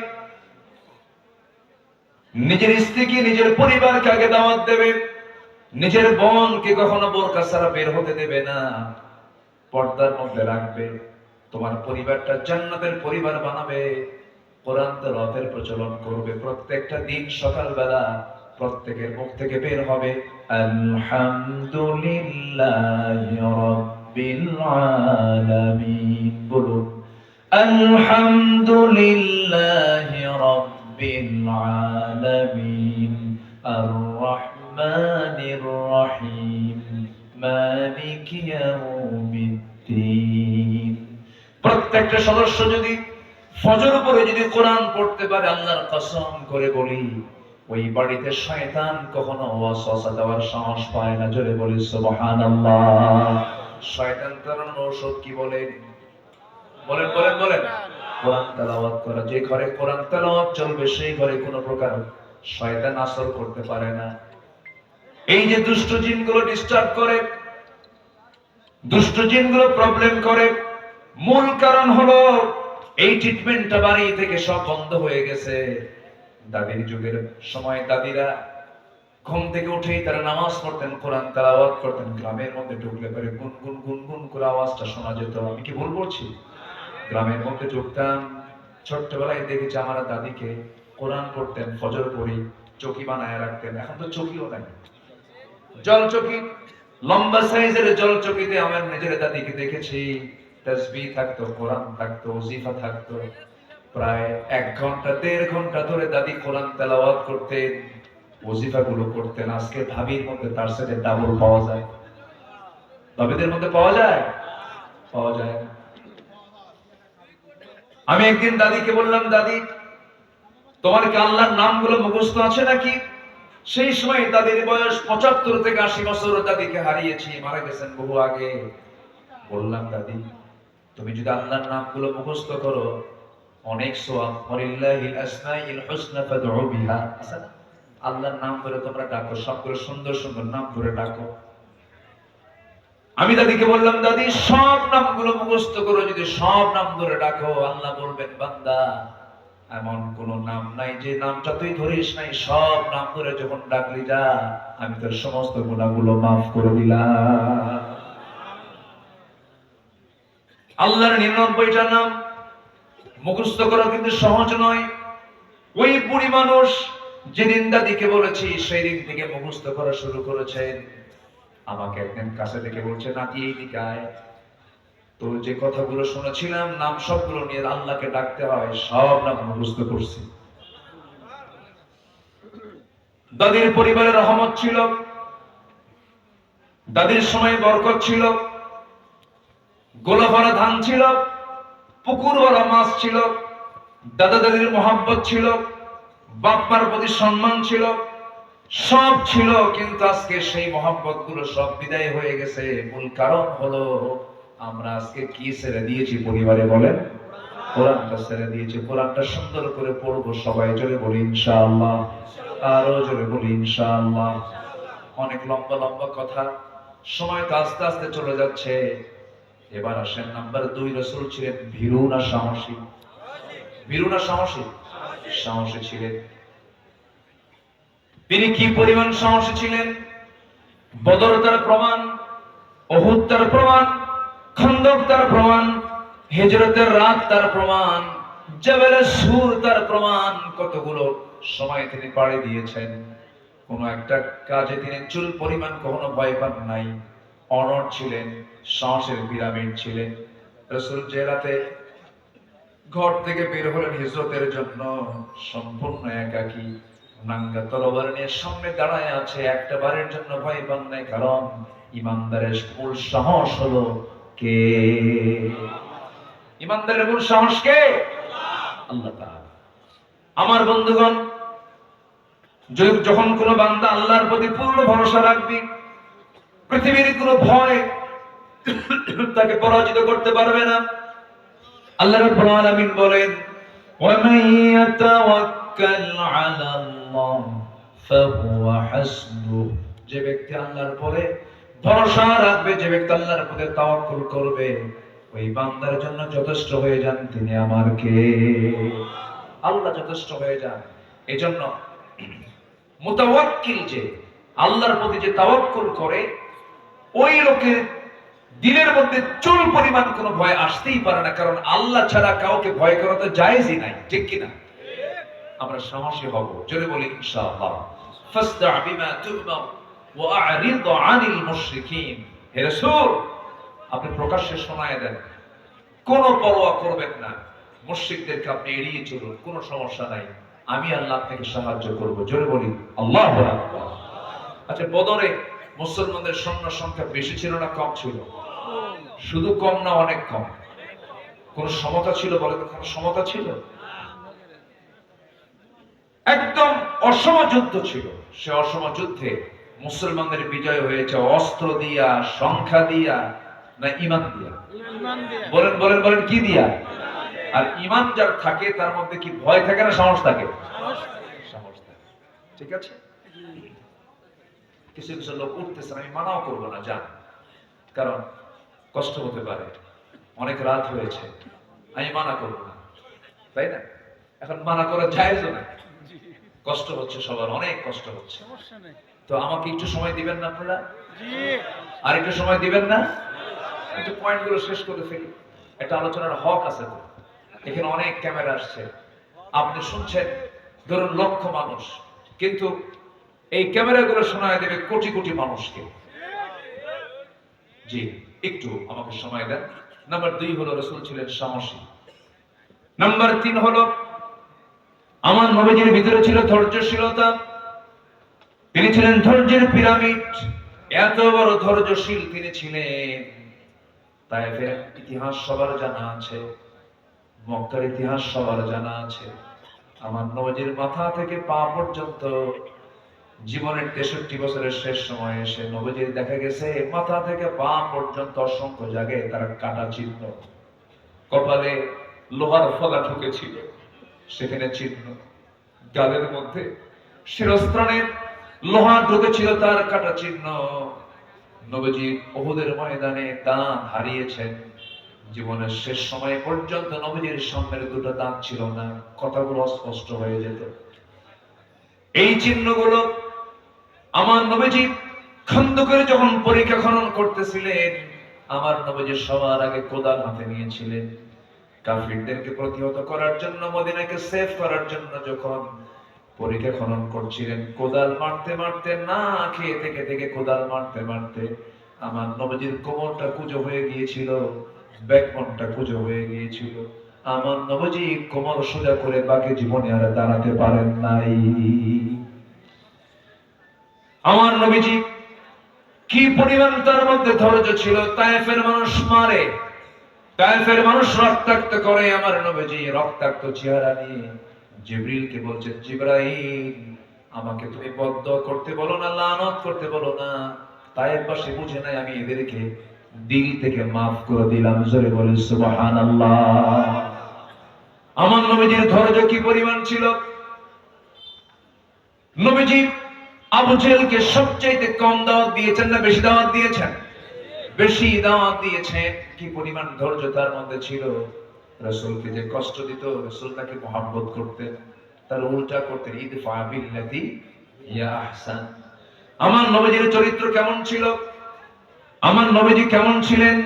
নিজের স্ত্রীকে, নিজের পরিবারকে আগে দাওয়াত দেবে। নিজের বোনকে কখনো বোরকা ছাড়া বের হতে দেবে না, পর্দার মধ্যে রাখবে। তোমার পরিবারটা জান্নাতের পরিবার বানাবে। কোরআন তেলাওয়াতের প্রচলন করবে। প্রত্যেকটা দিন সকালবেলা প্রত্যেকের মুখ থেকে বের হবে আলহামদুলিল্লাহি রাব্বিল আলামিন। বলুন আলহামদুলিল্লাহি রাব্বিল আলামিন আর রাহমানির রহিম মালিকি ইয়াউমিদ্দিন। প্রত্যেকটা সদস্য যদি ফজর পরে যদি কোরআন পড়তে পারে, আল্লাহর কসম করে বলি, ওই বাড়িতে শয়তান কখনো ওয়াসওয়াসা দেওয়ার সাহস পায় না। জোরে বলি সুবহানাল্লাহ। শয়তান তাড়ানোর ঔষধ কি বলেন? বলেন বলেন বলেন। কোরআন তেলাওয়াত করা। যে ঘরে কোরআন তেলাওয়াত চলবে, সেই ঘরে কোনো প্রকার শয়তান আসর করতে পারে না। এই যে দুষ্ট জিনগুলো ডিস্টার্ব করে, দুষ্ট জিনগুলো প্রবলেম করে, মূল কারণ হলো এই ট্রিটমেন্টটা বাড়ি থেকে সব বন্ধ হয়ে গেছে। দাদির যুগের সময় দাদিরা ঘুম থেকে উঠেই তারা নামাজ পড়তেন, কোরআন তেলাওয়াত করতেন। গ্রামের মধ্যে ঢুকলে পরে গুনগুন গুনগুন করে আওয়াজটা শোনা যেত। আমি কি ভুল বলছি? গ্রামের মধ্যে ঢুকতাম, ছোট্টবেলায় দেখেছি আমার দাদিকে কোরআন পড়তেন, ফজর পড়ি, চকি বানায় রাখতেন। এখন তো চকিও নাই, জল চকি, লম্বা সাইজের জল চকিতে আমার নিজের দাদিকে দেখেছি। তাসবিহ থাকতো, কোরআন থাকতো, ওজিফা থাকতো। প্রায় 1 ঘন্টা 1.5 ঘন্টা ধরে দাদি কোরআন তেলাওয়াত করতেন, ওজিফা গুলো করতেন। আজকে ভাবির মধ্যে তার সাথে ডাবল পাওয়া যায়। ভাবিদের মধ্যে পাওয়া যায়? পাওয়া যায়। আমি একদিন দাদিকে বললাম, দাদি তোমার কি আল্লাহর নামগুলো মুখস্থ আছে নাকি? সেই সময় দাদির বয়স 75 থেকে 80 বছর। দাদিকে হারিয়েছি, মারা গেছেন বহু আগে। বললাম, দাদি তুমি যদি আল্লাহর নামগুলো মুখস্থ করো অনেক সওয়াব। ওয়ালিল্লাহিল আসমাউল হুসনা ফাদউ বিহা। আল্লাহর নাম ধরে তোমরা ডাকো, সবগুলো সুন্দর সুন্দর নাম ধরে ডাকো। আমি দাদিকে বললাম, দাদি সব নামগুলো মুখস্থ করো, যদি সব নাম ধরে ডাকো আল্লাহ বলবেন, বান্দা এমন কোন নাম নাই যে নামটা তুই ধরিস নাই, সব নাম ধরে যখন ডাকলি যা আমি তোর সমস্ত গুনাহগুলো মাফ করে দিলাম। আল্লাহর 99টা নাম মুখস্থ করা কিন্তু সহজ নয়। ওই বুড়ি মানুষ যেদিন দাদিকে বলেছি সেই দিন থেকে মুখস্থ করা শুরু করেছেন। আমাকে একদিন কাছে থেকে বলছে, নাতি এই দিকে আয়, তোর যে কথাগুলো শুনেছিলাম নাম সবগুলো নিয়ে আল্লাহকে ডাকতে হয়, সব নাম মুখস্থ করছি। দাদির পরিবারে রহমত ছিল, দাদির সময় বরকত ছিল, গোলা ভরা ধান ছিল, পুকুর ভরা মাছ ছিল, দাদা দাদির মহব্বত ছিল, বাপ মার প্রতি সম্মান ছিল, সব ছিল। কিন্তু আজকে সেই মহব্বত গুলো সব বিদায় হয়ে গেছে। মূল কারণ হলো আমরা আজকে কি ছেড়ে দিয়েছি পরিবারে বলেন? কোরআনটা ছেড়ে দিয়েছি। কোরআনটা সুন্দর করে পড়বো, সবাই জোরে বলি ইনশাআল্লাহ, আরো জোরে বলি ইনশাআল্লাহ। অনেক লম্বা লম্বা কথা, সময় তো আস্তে আস্তে চলে যাচ্ছে। এবার আসেন নাম্বার 2, রাসূল ছিলেন ভীরু না সাহসী? ভীরু না সাহসী? সাহসী ছিলেন। তিনি কি পরিমাণ সাহসী ছিলেন? বদর তার প্রমাণ, উহুদ তার প্রমাণ, খন্দক তার প্রমাণ, হিজরতের রাত তার প্রমাণ, জাবালে সুর তার প্রমাণ। কতগুলো সময় তিনি পাড়ি দিয়েছেন, কোন একটা কাজে তিনি চুল পরিমাণ কখনো ভয় পান নাই। অনড় ছিলেন, সাহসের পিরামিড ছিলেন। রাসূল যে রাতে ঘর থেকে বের হলেন হিজরতের জন্য, সম্পূর্ণ একাকী, নাঙ্গা তরবার নিয়ে সামনে দাঁড়ায় আছে, একটা বারের জন্য ভয় পান নাই। কারণ ইমানদারের মূল সাহস হলো কে? ইমানদারের মূল সাহস কে? আল্লাহ তাআলা। আমার বন্ধুগণ, যখন কোনো বান্দা আল্লাহর প্রতি পূর্ণ ভরসা রাখবে, পৃথিবীর কোনো ভয় তাকে পরাজিত করতে পারবে না। আল্লাহ রাব্বুল আলামিন বলেন, ওয়া মান ইয়াতাওয়াক্কাল আলাল্লাহ ফাহুয়া হাসবুহ। যে ব্যক্তি আল্লাহর উপরে ভরসা রাখবে, যে ব্যক্তি আল্লাহর উপরে তাওয়াক্কুল করবে, ওই বান্দার জন্য যথেষ্ট হয়ে যান তিনি আমার কে? আল্লাহ যথেষ্ট হয়ে যান। এজন্য মুতাওয়াক্কিল, যে আল্লাহর প্রতি যে তাওয়াক্কুল করে, ওই লোকের দিলের মধ্যে চুল পরিমাণ কোনো ভয় আসতেই পারে না। কারণ আল্লাহ ছাড়া কাউকে ভয় করা তো জায়েজই নাই, ঠিক কিনা? আমরা সাহসী হব, জোরে বলি ইনশাআল্লাহ। ফাসদা বিমা তুমার ওয়া আ'রিদ আনিল মুশরিকিন। হে রাসূল, আপনি প্রকাশ্যে শোনায় দেন, কোনো পরোয়া করবেন না, মুশরিকদেরকে আপনি এড়িয়ে চলুন, কোনো সমস্যা নাই, আমি আল্লাহ আপনাকে সাহায্য করব। জোরে বলি আল্লাহু আকবার। আচ্ছা, বদরে মুসলমানদের সৈন্য সংখ্যা বেশি ছিল না কম ছিল? শুধু কম না, অনেক কম। কোন সমতা ছিল বলে? কোন সমতা ছিল? একদম অসম যুদ্ধ ছিল। সে অসম যুদ্ধে মুসলমানদের বিজয় হয়েছে অস্ত্র দিয়া, সংখ্যা দিয়া, না ঈমান দিয়া? বলেন বলেন বলেন, কি দিয়া? আর ঈমান যার থাকে তার মধ্যে কি ভয় থাকে না সাহস থাকে? সাহস থাকে। ঠিক আছে? কিছু কিছু লোক উঠতেছে, আমি মানাও করবো না, যান, কারণ কষ্ট হতে পারে, অনেক রাত হয়েছে, আমি মানা করবো না, তাই না? এখন মানা করা জায়েজ না, কষ্ট হচ্ছে, সবার অনেক কষ্ট হচ্ছে। তো আমাকে একটু সময় দিবেন না আপনারা? আর একটু সময় দিবেন না? একটু পয়েন্ট গুলো শেষ করে ফেলি। একটা আলোচনার হক আছে তো। এখানে অনেক ক্যামেরা আসছে, আপনি শুনছেন ধরুন লক্ষ মানুষ, কিন্তু এই ক্যামেরাগুলো শোনায় দেবে কোটি কোটি মানুষকে। জি, একটু আমাকে সময় দেন। নাম্বার 2 হলো রাসূল ছিলেন সাহসী। নাম্বার 3 হলো আমার নবীজির ভিতরে ছিল ধৈর্যশীলতা। তিনি ছিলেন ধৈর্যের পিরামিড। এত বড় ধৈর্যশীল তিনি ছিলেন। তায়েফের ইতিহাস সবার জানা আছে, মক্কার ইতিহাস সবার জানা আছে। আমার নবীজির মাথা থেকে পা পর্যন্ত জীবনের 63 বছরের শেষ সময়ে এসে নবীজির দেখা গেছে মাথা থেকে পা পর্যন্ত অসংখ্য জায়গায় তার কাটা চিহ্ন, কপালে লোহার ফলা ঢুকেছিল সেখানে চিহ্ন, গালের মধ্যে শিরস্ত্রাণের লোহা ঢুকেছিল তার কাটা চিহ্ন। নবীজি উহুদের ময়দানে দাঁত হারিয়েছেন। জীবনের শেষ সময় পর্যন্ত নবীজির সামনের দুটো দাঁত ছিল না, কথাগুলো অস্পষ্ট হয়ে যেত। এই চিহ্নগুলো আমার নবীজি খন্দকের যখন পরীক্ষা খনন করতেছিলেন, আমার নবীজি সবার আগে কোদাল হাতে নিয়েছিলেন। কাফিরদেরকে প্রতিহত করার জন্য, মদিনাকে সেভ করার জন্য যখন পরীক্ষা খনন করছিলেন, কোদাল মারতে মারতে, না খেয়ে থেকে থেকে কোদাল মারতে মারতে আমার নবীজির কোমরটা কুঁজো হয়ে গিয়েছিল, ব্যাকবোনটা কুঁজো হয়ে গিয়েছিল। আমার নবীজি কোমর সোজা করে বাকি জীবনে আর দাঁড়াতে পারেন নাই। আমার নবীজি কি পরিমাণ তার মধ্যে ধৈর্য ছিল! তায়েফের মানুষ মারে, তায়েফের মানুষ রক্তাক্ত করে, আমার নবীজি রক্তাক্ত চেহারা নিয়ে জিবরিলকে বলছেন, জিবরাইল আমাকে তুমি বদদোয়া করতে বলো না, লানত করতে বলো না। তায়েফবাসী বুঝে নাই আমি এদেরকে দিল থেকে মাফ করে দিলাম। জোরে বলে সুবহানাল্লাহ। আমার নবীজির ধৈর্য কি পরিমাণ ছিল! নবীজি আবু জেহেলকে সবচেয়ে কম দাওয়াত দিয়েছেন না বেশি দাওয়াত দিয়েছেন? বেশি দাওয়াত দিয়েছেন। কি পরিমাণ ধৈর্য তার মধ্যে ছিল! রাসূলকে যে কষ্ট দিত, রাসূল তাকে মহব্বত করতেন, তার উল্টা করতেন, ইদফা বিল্লাতি ইয়া আহসান। আমার নবীজির চরিত্র কেমন ছিল? আমার নবীজি কেমন ছিলেন?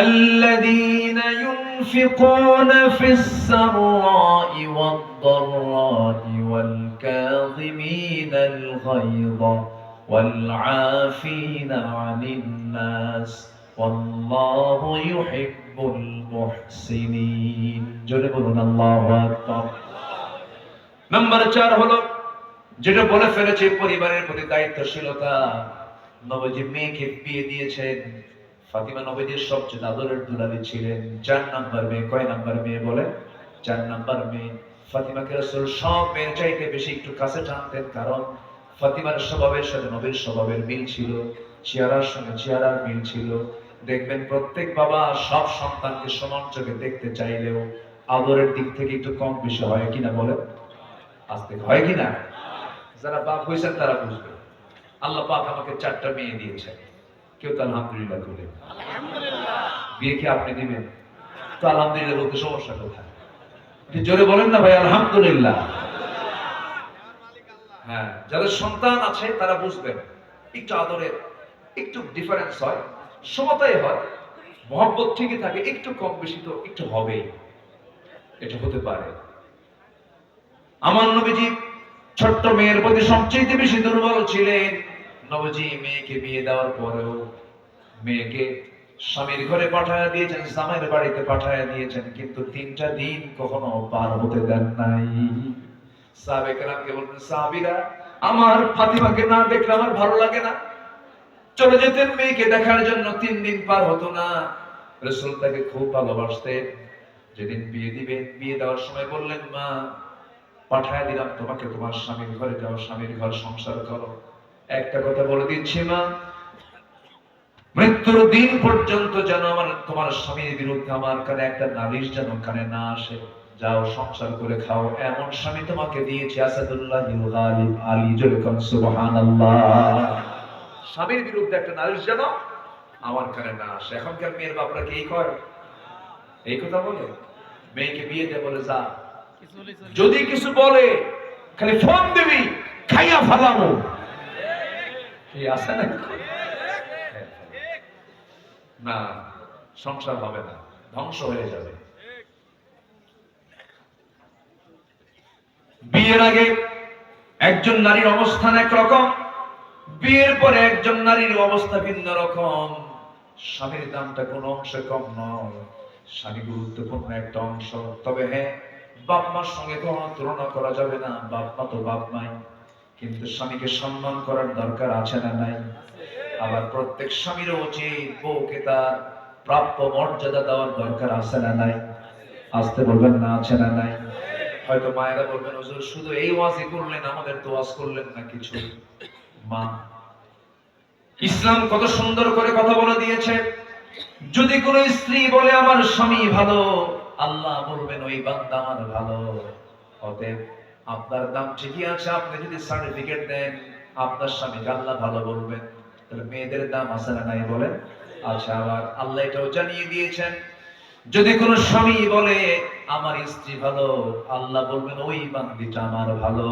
আল্লাযীনা ইউনফিকুনা ফিস সাররাই ওয়াদ দাররাই ওয়াল কাযিমিনাল গায়যা ওয়াল আফিনা আনিন নাস ওয়াল্লাহু ইউহিব্বুল মুহসিনিন। জোরে বলুন আল্লাহু আকবার। নাম্বার 4 হলো, যেটা বলে ফেলেছে, পরিবারের প্রতি দায়িত্বশীলতা। নবীজি মেয়েকে বিয়ে দিয়েছেন। ফাতিমা নবীজির সবচেয়ে আদরের দুলালি ছিলেন। 4 নাম্বার মেয়ে। কয় নাম্বার মেয়ে বলে? 4 নাম্বার মেয়ে। ফাতিমাকে রাসূল সব মেয়ের চাইতে বেশি একটু কাছে টানতেন, কারণ ফাতিমার স্বভাবের সাথে নবীর স্বভাবের মিল ছিল, চেহারার সঙ্গে চেহারার মিল ছিল। দেখবেন প্রত্যেক বাবা সব সন্তানকে সমান চোখে দেখতে চাইলেও আদরের দিক থেকে একটু কম বেশি হয় কিনা বলে? আজকে হয় কিনা? যারা বাপ হয়েছেন তারা বুঝবে। আল্লাহ পাক আমাকে 4টা মেয়ে দিয়েছে। কেউ তো আলহামদুলিল্লাহ বলে। বিয়ে কি আপনি দিবেন? তো আলহামদুলিল্লাহ বলতে সমস্যা কোথায়? একটু জোরে বলেন না ভাই, আলহামদুলিল্লাহ। হ্যাঁ, যাদের সন্তান আছে তারা বুঝবেন একটু আদরের একটু ডিফারেন্স হয়, সমতাই হয়, মহব্বত ঠিকই থাকে, একটু কম বেশি তো একটু হবেই, এটা হতে পারে। আমার নবীজি ছোট্ট মেয়ের প্রতি সবচেয়ে বেশি দুর্বল ছিলেন। নবীজি মেয়েকে বিয়ে দেওয়ার পরেও মেয়েকে স্বামীর ঘরে পাঠায় দিয়েছেন, জামাইয়ের বাড়িতে পাঠায় দিয়েছেন, কিন্তু 3টা দিন কখনো পার হতে দেন নাই। সাহাবে কেরামকে বলতেন, সাহাবীরা আমার ফাতিমাকে না দেখলে আমার ভালো লাগে না। চলে যেতেন মেয়েকে দেখার জন্য, 3 দিন পার হতো না। রাসূল তাকে খুব ভালোবাসতেন। যেদিন বিয়ে দিবেন, বিয়ে দেওয়ার সময় বললেন, মা পাঠায় দিলাম তোমাকে তোমার স্বামীর ঘরে, যাও স্বামীর ঘর সংসার করো। একটা কথা বলে দিচ্ছি মা, মৃত্যুর দিন পর্যন্ত যেন আমার তোমার স্বামীর বিরুদ্ধে আমার কানে একটা নালিশ যেন কানে না আসে। যাও সংসার করে খাও, এমন স্বামী তোমাকে দিয়েছি আসাদুল্লাহিল গালিব। আলী যেরকম সুবহানাল্লাহ। স্বামীর বিরুদ্ধে একটা নালিশ যেন আমার কানে না আসে। এখনকার মেয়ের বাপরা কি করে? এই কথা বলে মেয়েকে বিয়ে দিয়ে বলে, যা যদি কিছু বলে খালি ফোন দিবি, খাইয়া ফালামো। এই আছে না? না, সংসার হবে না, ধ্বংস হয়ে যাবে। বিয়ের আগে একজন নারীর অবস্থান একরকম, বিয়ের পরে একজন নারীর অবস্থা ভিন্ন রকম। স্বামীর দামটা কোনো অংশে কম নয়, স্বামী গুরুত্বপূর্ণ একটা অংশ। তবে হ্যাঁ, বাপ মার সঙ্গে কোনো তুলনা করা যাবে না, বাপ মা তো বাপ মাই, কিন্তু স্বামীকে সম্মান করার দরকার আছে না নাই? আবার প্রত্যেক স্বামীর উচিত বউকে তার প্রাপ্য মর্যাদা দেওয়ার দরকার আছে না নাই? আসতে বলবেন না, আছে না নাই? হয়তো মায়েরা বলবেন হুজুর শুধু এই ওয়াজই করলেন, আমাদের তো ওয়াজ করলেন না কিছু। মা, ইসলাম কত সুন্দর করে কথা বলে দিয়েছে। যদি কোন স্ত্রী বলে আমার স্বামী ভালো, আল্লাহ বলবেন ওই বান্দা আমার ভালো। অতএব আপনার দাম ঠিকই আছে, আপনি যদি সার্টিফিকেট দেন আপনার স্বামীকে আল্লাহ ভালো বলবেন, তাহলে মেয়েদের দাম আছে না নাই বলেন? আচ্ছা, আবার আল্লাহ এটাও জানিয়ে দিয়েছেন যদি কোন স্বামী বলে আমার স্ত্রী ভালো, আল্লাহ বলবেন ওই বান্দিটা আমার ভালো।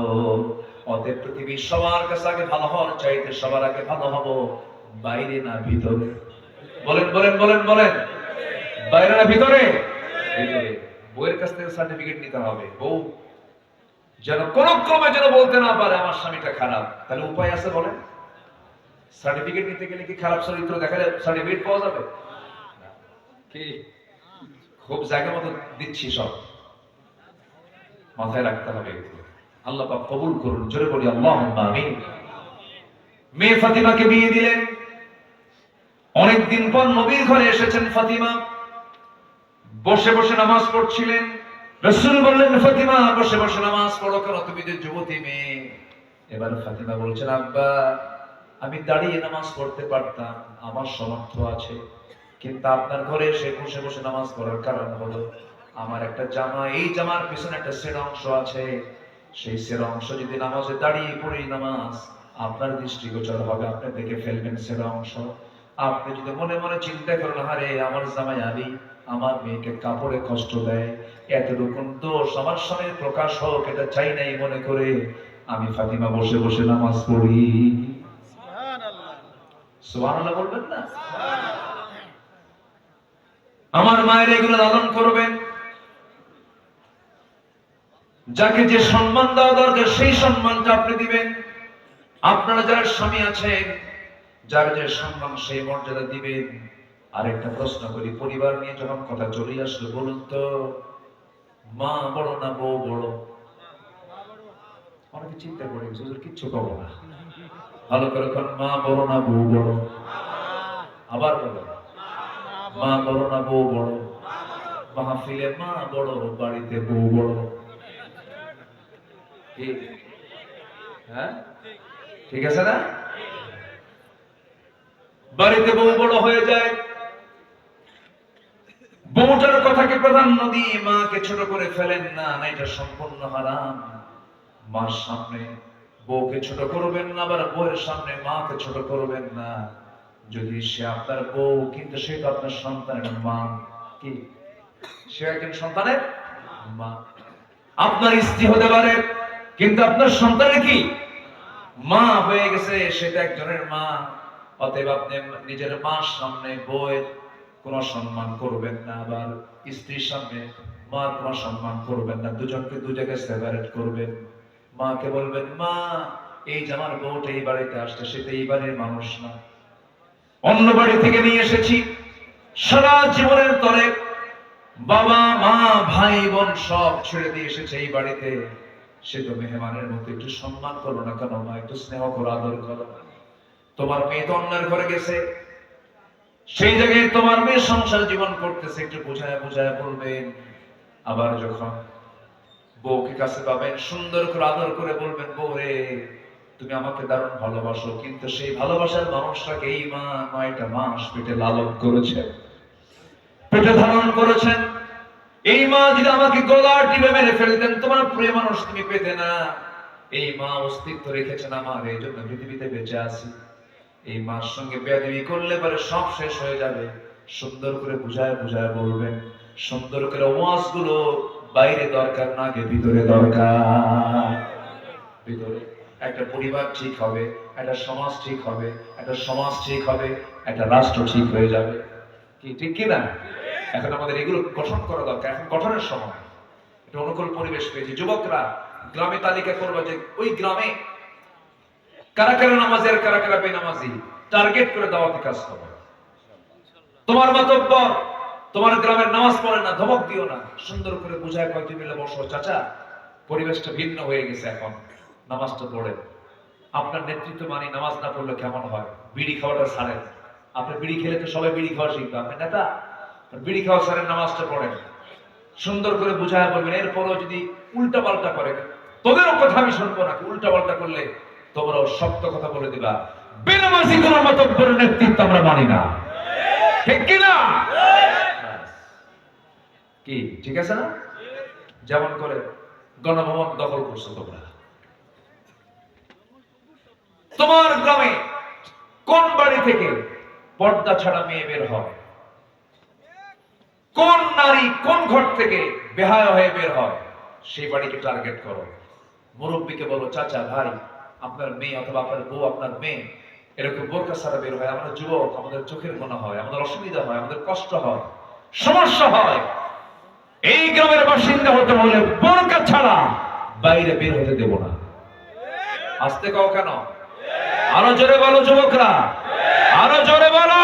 অতএব পৃথিবীর সবার কাছে আগে ভালো হওয়ার চাইতে সবার আগে ভালো হব বাইরে না ভিতরে? বলেন বলেন বলেন বলেন, বাইরে না ভিতরে? ভিতরে। বউয়ের কাছ থেকে সার্টিফিকেট নিতে হবে। বউ যেন কোন ক্রমে যেন বলতে না পারে আমার স্বামীটা খারাপ। তাহলে উপায় আছে বলেন? সার্টিফিকেট নিতে গেলে কি খারাপ চরিত্র দেখালে সার্টিফিকেট পাওয়া যাবে? কি খুব জায়গা মতো দিচ্ছি, সব মাথায় রাখতে হবে। আল্লাহ পাক কবুল করুন, জোরে বলি আল্লাহুম্মা আমিন। মেয়ে ফাতিমাকে বিয়ে দিলেন। অনেকদিন পর নবীর ঘরে এসেছেন ফাতিমা, বসে বসে নামাজ পড়ছিলেন। রাসূল বললেন ফাতিমা বসে বসে নামাজ পড়ো কেন, তুমি যে যুবতী মেয়ে। এবার ফাতিমা বলছেন আব্বা আমি দাঁড়িয়ে নামাজ পড়তে পারতাম, আমার সামর্থ্য আছে, কিন্তু আপনার ঘরে এসে বসে বসে নামাজ পড়ার কারণ হলো আমার একটা জামা, এই জামার পিছনে একটা সেরা অংশ আছে, সেই সেরা অংশ যদি নামাজে দাঁড়িয়ে পড়ি নামাজ আপনার দৃষ্টিগোচর হবে, আপনি দেখে ফেলবেন সেরা অংশ। আপনি যদি মনে মনে চিন্তা করেন হারে আমার জামাই আলী আমার মেয়েকে কাপড়ে কষ্ট দেয়, এতটুকু দোষ আমার স্বামীর প্রকাশ হোক এটা চাই নাই মনে করে আমি ফাতিমা বসে বসে নামাজ পড়ি। সুবহানাল্লাহ বলবেন না? আমার মায়ের এগুলো লালন করবেন। যাকে যে সম্মান দেওয়া দরকার সেই সম্মানটা আপনি দিবেন। আপনারা যারা স্বামী আছেন যার যে সম্মান সেই মর্যাদা দিবেন। আরেকটা প্রশ্ন করি, পরিবার নিয়ে যখন কথা চলে আসলো বলুন তো মা বড় না বউ বড়? অনেকে চিন্তা করে হুজুর কিচ্ছু কব না, ভালো করে কোন মা বড় না বউ বড়? আবার বলো মা বড় না বউ বড়? মাহফিলে মা বড়, বাড়িতে বউ বড়। হ্যাঁ ঠিক আছে না? বাড়িতে বউ বড় হয়ে যায়, বউটার কথাকে প্রাধান্য দিয়ে মাকে ছোট করে ফেলেন না, না এটা সম্পূর্ণ হারাম। মার সামনে বউকে ছোট করবেন না, আবার বউয়ের সামনে মাকে ছোট করবেন না। যদি সে আপনার বউ কিন্তু সে তো আপনার সন্তানের মা। কি সে একজন সন্তানের মা? আপনার স্ত্রী হতে পারে কিন্তু আপনার সন্তানের কি মা হয়ে গেছে, সেটা একজনের মা। অতএব আপনি নিজের মার সামনে বউয়ের কোন সম্মান করবেন না, আবার স্ত্রীর সামনে মার কোন সম্মান করবেন না, দুজনকে দু জায়গায় সেপারেট করবেন। মাকে বলবেন মা এই যে আমার বউটা এই বাড়িতে আসছে সে তো এই বাড়ির মানুষ না, অন্য বাড়ি থেকে নিয়ে এসেছি, সারা জীবনের তরে বাবা মা ভাই বোন সব ছেড়ে দিয়ে এসেছে এই বাড়িতে, সে তো মেহমানের মতো একটু সম্মান করো না কেন মা, একটু স্নেহ করো আদর করো। তোমার মেয়ে তো অন্যের ঘরে গেছে, সেই জায়গায় তোমার মেয়ে সংসার জীবন করতেছে, একটু বুঝায় বুঝায় বলবেন। আবার যখন বউকে কাছে পাবেন সুন্দর করে আদর করে বলবেন বউ রে তুমি আমাকে দারুণ ভালোবাসো, কিন্তু সেই ভালোবাসার মানুষটাকে এই মা 9টা মাস পেটে লালন করেছেন, পেটে ধারণ করেছেন। এই মা যদি আমাকে গলা টিপে মেরে ফেলতেন তোমার প্রিয় মানুষ তুমি পেতে না। এই মা অস্তিত্ব রেখেছেন আমার, এই জন্য পৃথিবীতে বেঁচে আছি। এই মার সঙ্গে বেয়াদবি করলে পরে সব শেষ হয়ে যাবে। সুন্দর করে বুঝায় বুঝায় বলবেন, সুন্দর করে ওয়াজগুলো বাইরে দরকার না আগে ভিতরে দরকার। ভিতরে একটা পরিবার ঠিক হবে, একটা সমাজ ঠিক হবে, একটা সমাজ ঠিক হবে, একটা রাষ্ট্র ঠিক হয়ে যাবে। কি ঠিক কি না? এখন আমাদের এগুলো গঠন করা দরকার, এখন গঠনের সময়। একটা অনুকূল পরিবেশ পেয়েছি, যুবকরা গ্রামে তালিকা করবে যে ওই গ্রামে কারা কারা নামাজি আর কারা কারা বেনামাজি, টার্গেট করে দাওয়াতি কাজ করো। তোমার মাতব্বর তোমার গ্রামের নামাজ পড়ে না, ধমক দিও না, সুন্দর করে বুঝায় কয়েকটি মিলে বসো, চাচা পরিবেশটা ভিন্ন হয়ে গেছে, এখন নামাজটা পড়ে। আপনার নেতৃত্ব মানি নামাজ না পড়লে কেমন হয়? বিড়ি খাওয়াটা ছাড়েন, আপনি বিড়ি খেলে তো সবাই বিড়ি খাওয়া শিখবে, আপনি নেতা বিড়ি খাওয়া ছাড়েন, নামাজটা পড়েন। সুন্দর করে বুঝায় বলবেন। এরপরও যদি উল্টা পাল্টা করে, তোদেরও কথা আমি শুনবো না। উল্টা পাল্টা করলে তোমরাও শক্ত কথা বলে দিবা। বেনামাজি কোন মাতব্বরের নেতৃত্ব আমরা মানি না, ঠিক কিনা? কি ঠিক আছে না? যেমন করে গণভবন দখল করছো তোমরা। তোমার গ্রামে কোন বাড়ি থেকে পর্দা ছাড়া মেয়ে বের হয়? কোন নারী কোন ঘর থেকে বেহায়া হয়ে বের হয়? সেই বাড়িকে টার্গেট করো। মুরব্বীকে বলো, চাচা ভাই, আপনার মেয়ে অথবা আপনার বউ, আপনার মেয়ে এরকম বোরকা ছাড়া বের হয়, আমরা যুবক, আমাদের চোখের গোনা হয়, আমাদের অসুবিধা হয়, আমাদের কষ্ট হয়, সমস্যা হয়। এই গ্রামের বাসিন্দা হতে হলে বোরকা ছাড়া বাইরে বের হতে দেব না। আসতে কও কেন? আরো জোরে বলো যুবকরা, আরো জোরে বলো।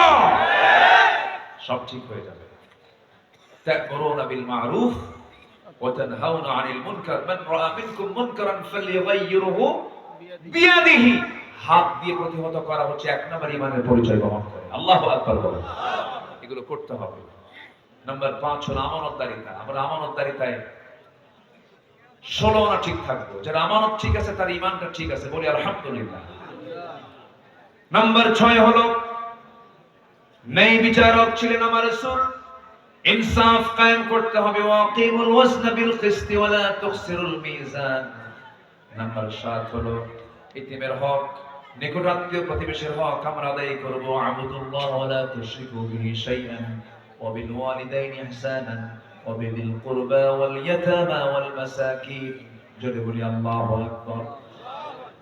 সব ঠিক হয়ে যাবে। তা'মুরুনা বিল মা'রুফ ওয়া তানহাউনা আনিল মুনকার, মান রাআ মিনকুম মুনকারান ফালইয়ুগাইয়িরহু বিয়াদিহি। হাত দিয়ে প্রতিহত করা হচ্ছে এক নম্বর ঈমানের পরিচয় বহন করে। আল্লাহু আকবার বলেন। এগুলো করতে হবে। নাম্বার 5 হলো আমানতদারিতা। আমরা আমানতদারিতায় 16 আনা ঠিক থাকবো। যার আমানত ঠিক আছে তার ঈমানটা ঠিক আছে, বলি আলহামদুলিল্লাহ। নাম্বার 6 হলো ন্যায় বিচারক ছিলেন আমার রাসূল। ইনসাফ কায়েম করতে হবে। ওয়াকিমুল ওয়াজনা বিল কিসতি ওয়া লা তুখসিরুল মিজান। নাম্বার 7 হলো ইতিমের হক, নিকটাত্মীয় প্রতিবেশীর হক আমরা আদায় করব। আবুদুল্লাহ ওয়া লা তুশরিকু বিহি শাইআন ওয়া বিল ওয়ালিদাইনি ইহসানান ওয়া বিল কুরবা ওয়াল ইয়াতামা ওয়াল মাসাকিন। যদি বলি আল্লাহু আকবার।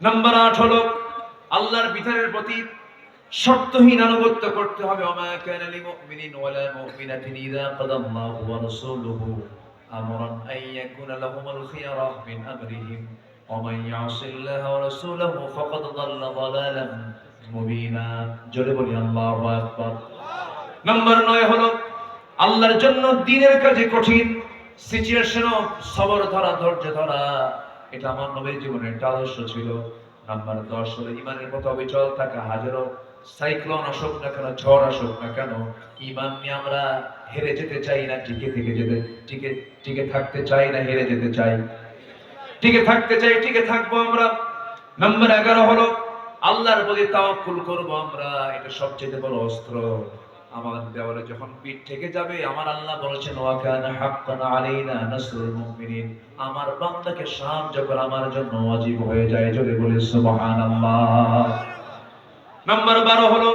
নাম্বার 8 হলো আল্লাহর বিধানের প্রতি শর্তহীন আনুগত্য করতে হবে। ওমা কানা লিমুমিনিন ওয়ালা মুমিনাতিন ইযা কাদাল্লাহু ওয়া রাসূলুহু আমরান আন ইয়াকুনা লাহুমুল খিয়ারা মিন আমরিহিম ওয়া মান ইয়াসিল্লাহা ওয়া রাসূলুহু ফাকাদ দাল্লা দালালান মুবিনা। জোরে বলি আল্লাহু আকবার। নাম্বার 9 হলো আল্লাহর জন্য দ্বীনের কাজে কঠিন সিচুয়েশনও সবর ধরা, ধৈর্য ধরা। এটা আমার নবীর জীবনের একটা আদর্শ ছিল। নাম্বার 10 হলো ঈমানের পথে অবিচল থাকা। হাজারো সাইক্লোন আসুক না কেন, ঝড় আসুক না কেন, ঈমান নিয়ে আমরা হেরে যেতে চাই না, টিকে থাকতে চাই না, হেরে যেতে চাই, টিকে থাকতে চাই, টিকে থাকবো আমরা। নাম্বার 11 হলো আল্লাহর প্রতি তাওয়াক্কুল করব আমরা। এটা সবচেয়ে বড় অস্ত্র। আমার দেওয়ালে যখন পিঠ থেকে যাবে, আমার আল্লাহ বলেছেন ওয়া কানা হাক্কান আলাইনা নাসরুল মুমিনিন। আমার বান্দাকে সাহায্য করা আমার জন্য ওয়াজিব হয়ে যায়। জোরে বলি সুবহানাল্লাহ। নাম্বার 12 হলো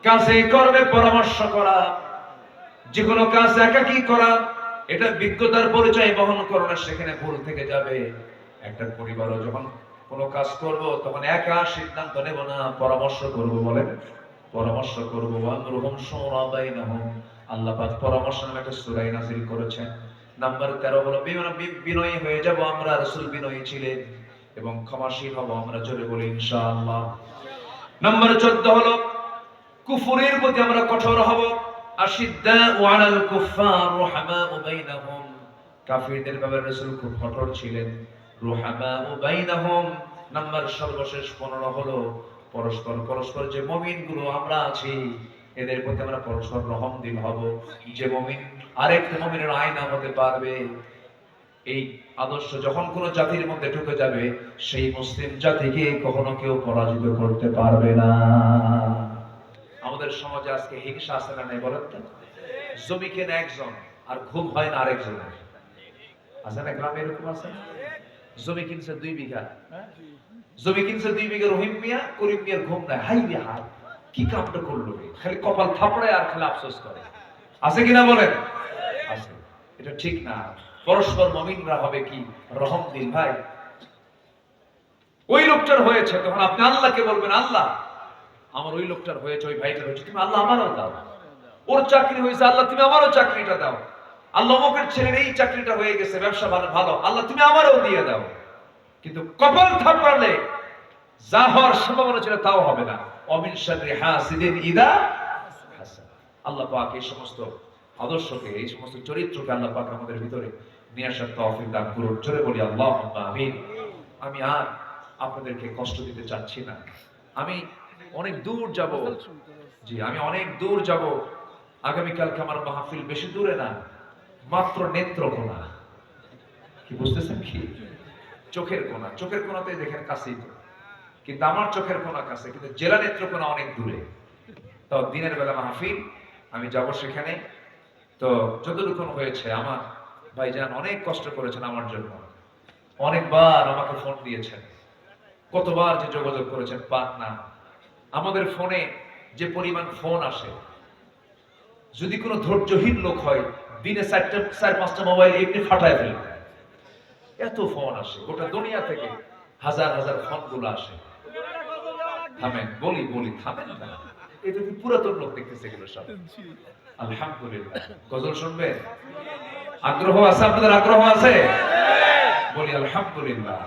কাজে কর্মে পরামর্শ করা। যে কোনো কাজ একাকী করা, এটা বিজ্ঞতার পরিচয় বহন করে না, সেখানে ভুল থেকে যাবে। একটা পরিবারও যখন কোনো কাজ করব তখন একা সিদ্ধান্ত নেব না, পরামর্শ করব। বলেন পরামর্শ করব। ওয়ামরুহুম শুরা বাইনাহুম। আল্লাহ পাক পরামর্শ নামে একটা সূরা নাযিল করেছেন। নাম্বার 13 হলো বিনয়ী হয়ে যাব আমরা। রাসূল বিনয়ী ছিলেন এবং ক্ষমাশীল হব আমরা। জোরে বলি ইনশাআল্লাহ। নাম্বার 14 হলো কুফরের প্রতি আমরা কঠোর হব। আশিদ্দাউ আলাল কুফফার রুহামাউ বাইনাহুম। কাফিরদের ব্যাপারে রাসূল খুব কঠোর ছিলেন। রুহামাউ বাইনাহুম। নাম্বার সর্বশেষ 15 হলো পরস্পর যে মুমিনগুলো আমরা আছি এদের প্রতি আমরা পরস্পর রহমদিল হব। যে মুমিন আরেক মুমিনের আয়না হতে পারবে, এই আদর্শ যখন কোন জাতির মধ্যে ঢুকে যাবে, সেই মুসলিম জাতিকে কখনো কেউ পরাজিত করতে পারবে না। আমাদের সমাজে আজকে হিংসা আছে না নাই বলেন তো? জমি কেনে একজন আর ঘুম হয় না আরেকজনের। আছে না গ্রামে এরকম আছে? জমি কিনছে 2 বিঘা, জমি কিনছে 2 বিঘা রহিম মিয়া, করিম মিয়ার ঘুম নাই। হাই রে হাই, কি কামটা করলো রে, খালি কপাল থাপড়ায় আর খালি আফসোস করে। আছে কিনা বলেন? আছে। এটা ঠিক না। পরস্পর মুমিনরা হবে কি রহমদিল। ভাই ওই লোকটার হয়েছে, তখন আপনি আল্লাহকে বলবেন আল্লাহ আমার ওই লোকটার হয়েছে, ওই ভাইটার হয়েছে, তুমি আল্লাহ আমারও দাও। ওর চাকরি হয়েছে, আল্লাহ তুমি আমারও চাকরিটা দাও। আল্লাহ অমুকের ছেলের এই চাকরিটা হয়ে গেছে, ব্যবসা ভালো, আল্লাহ তুমি আমারও দিয়ে দাও। কিন্তু কপাল থাপড়ালে যা হওয়ার সম্ভাবনা ছিল তাও হবে না। অমিন শাররি হাসিদিন ইদা হাসাদ। আল্লাহ পাক এই সমস্ত আদর্শকে, এই সমস্ত চরিত্রকে আল্লাহ পাক আমাদের ভিতরে নিয়ে আসার তৌফিক দান করুন। জোরে বলি আল্লাহুম্মা আমিন। আমি আর আপনাদেরকে কষ্ট দিতে চাচ্ছি না। আমি অনেক দূর যাব। জি, আমি অনেক দূর যাব। আগামীকালকে আমার মাহফিল বেশি দূরে না, মাত্র নেত্রকোনা। কি বুঝতেছেন কি? চোখের কোনা, চোখের কোনাতে দেখেন কাছেই তো, কিন্তু আমার চোখের কোনা কাছে, কিন্তু জেলা নেত্রকোনা অনেক দূরে। তো দিনের বেলা মাহফিল, আমি যাব সেখানে। তো যতটুকু হয়েছে, আমার ভাইজান অনেক কষ্ট করেছেন আমার জন্য, অনেকবার আমাকে ফোন দিয়েছেন, কতবার যে যোগাযোগ করেছেন পান না। আমাদের ফোনে যে পরিমাণ ফোন আসে, যদি কোনো ধৈর্যহীন লোক হয় দিনে 4-5টা মোবাইল এমনি ফাটায় ফেলবে। এত ফোন আসে গোটা দুনিয়া থেকে, হাজার হাজার ফোন গুলো আসে। থামেন, বলি বলি, থামেন না। এটা কি পুরাতন লোক দেখতেছে এগুলো সব। আলহামদুলিল্লাহ। গজল শুনবে? আগ্রহ আছে আপনাদের? আগ্রহ আছে? বলি আলহামদুলিল্লাহ।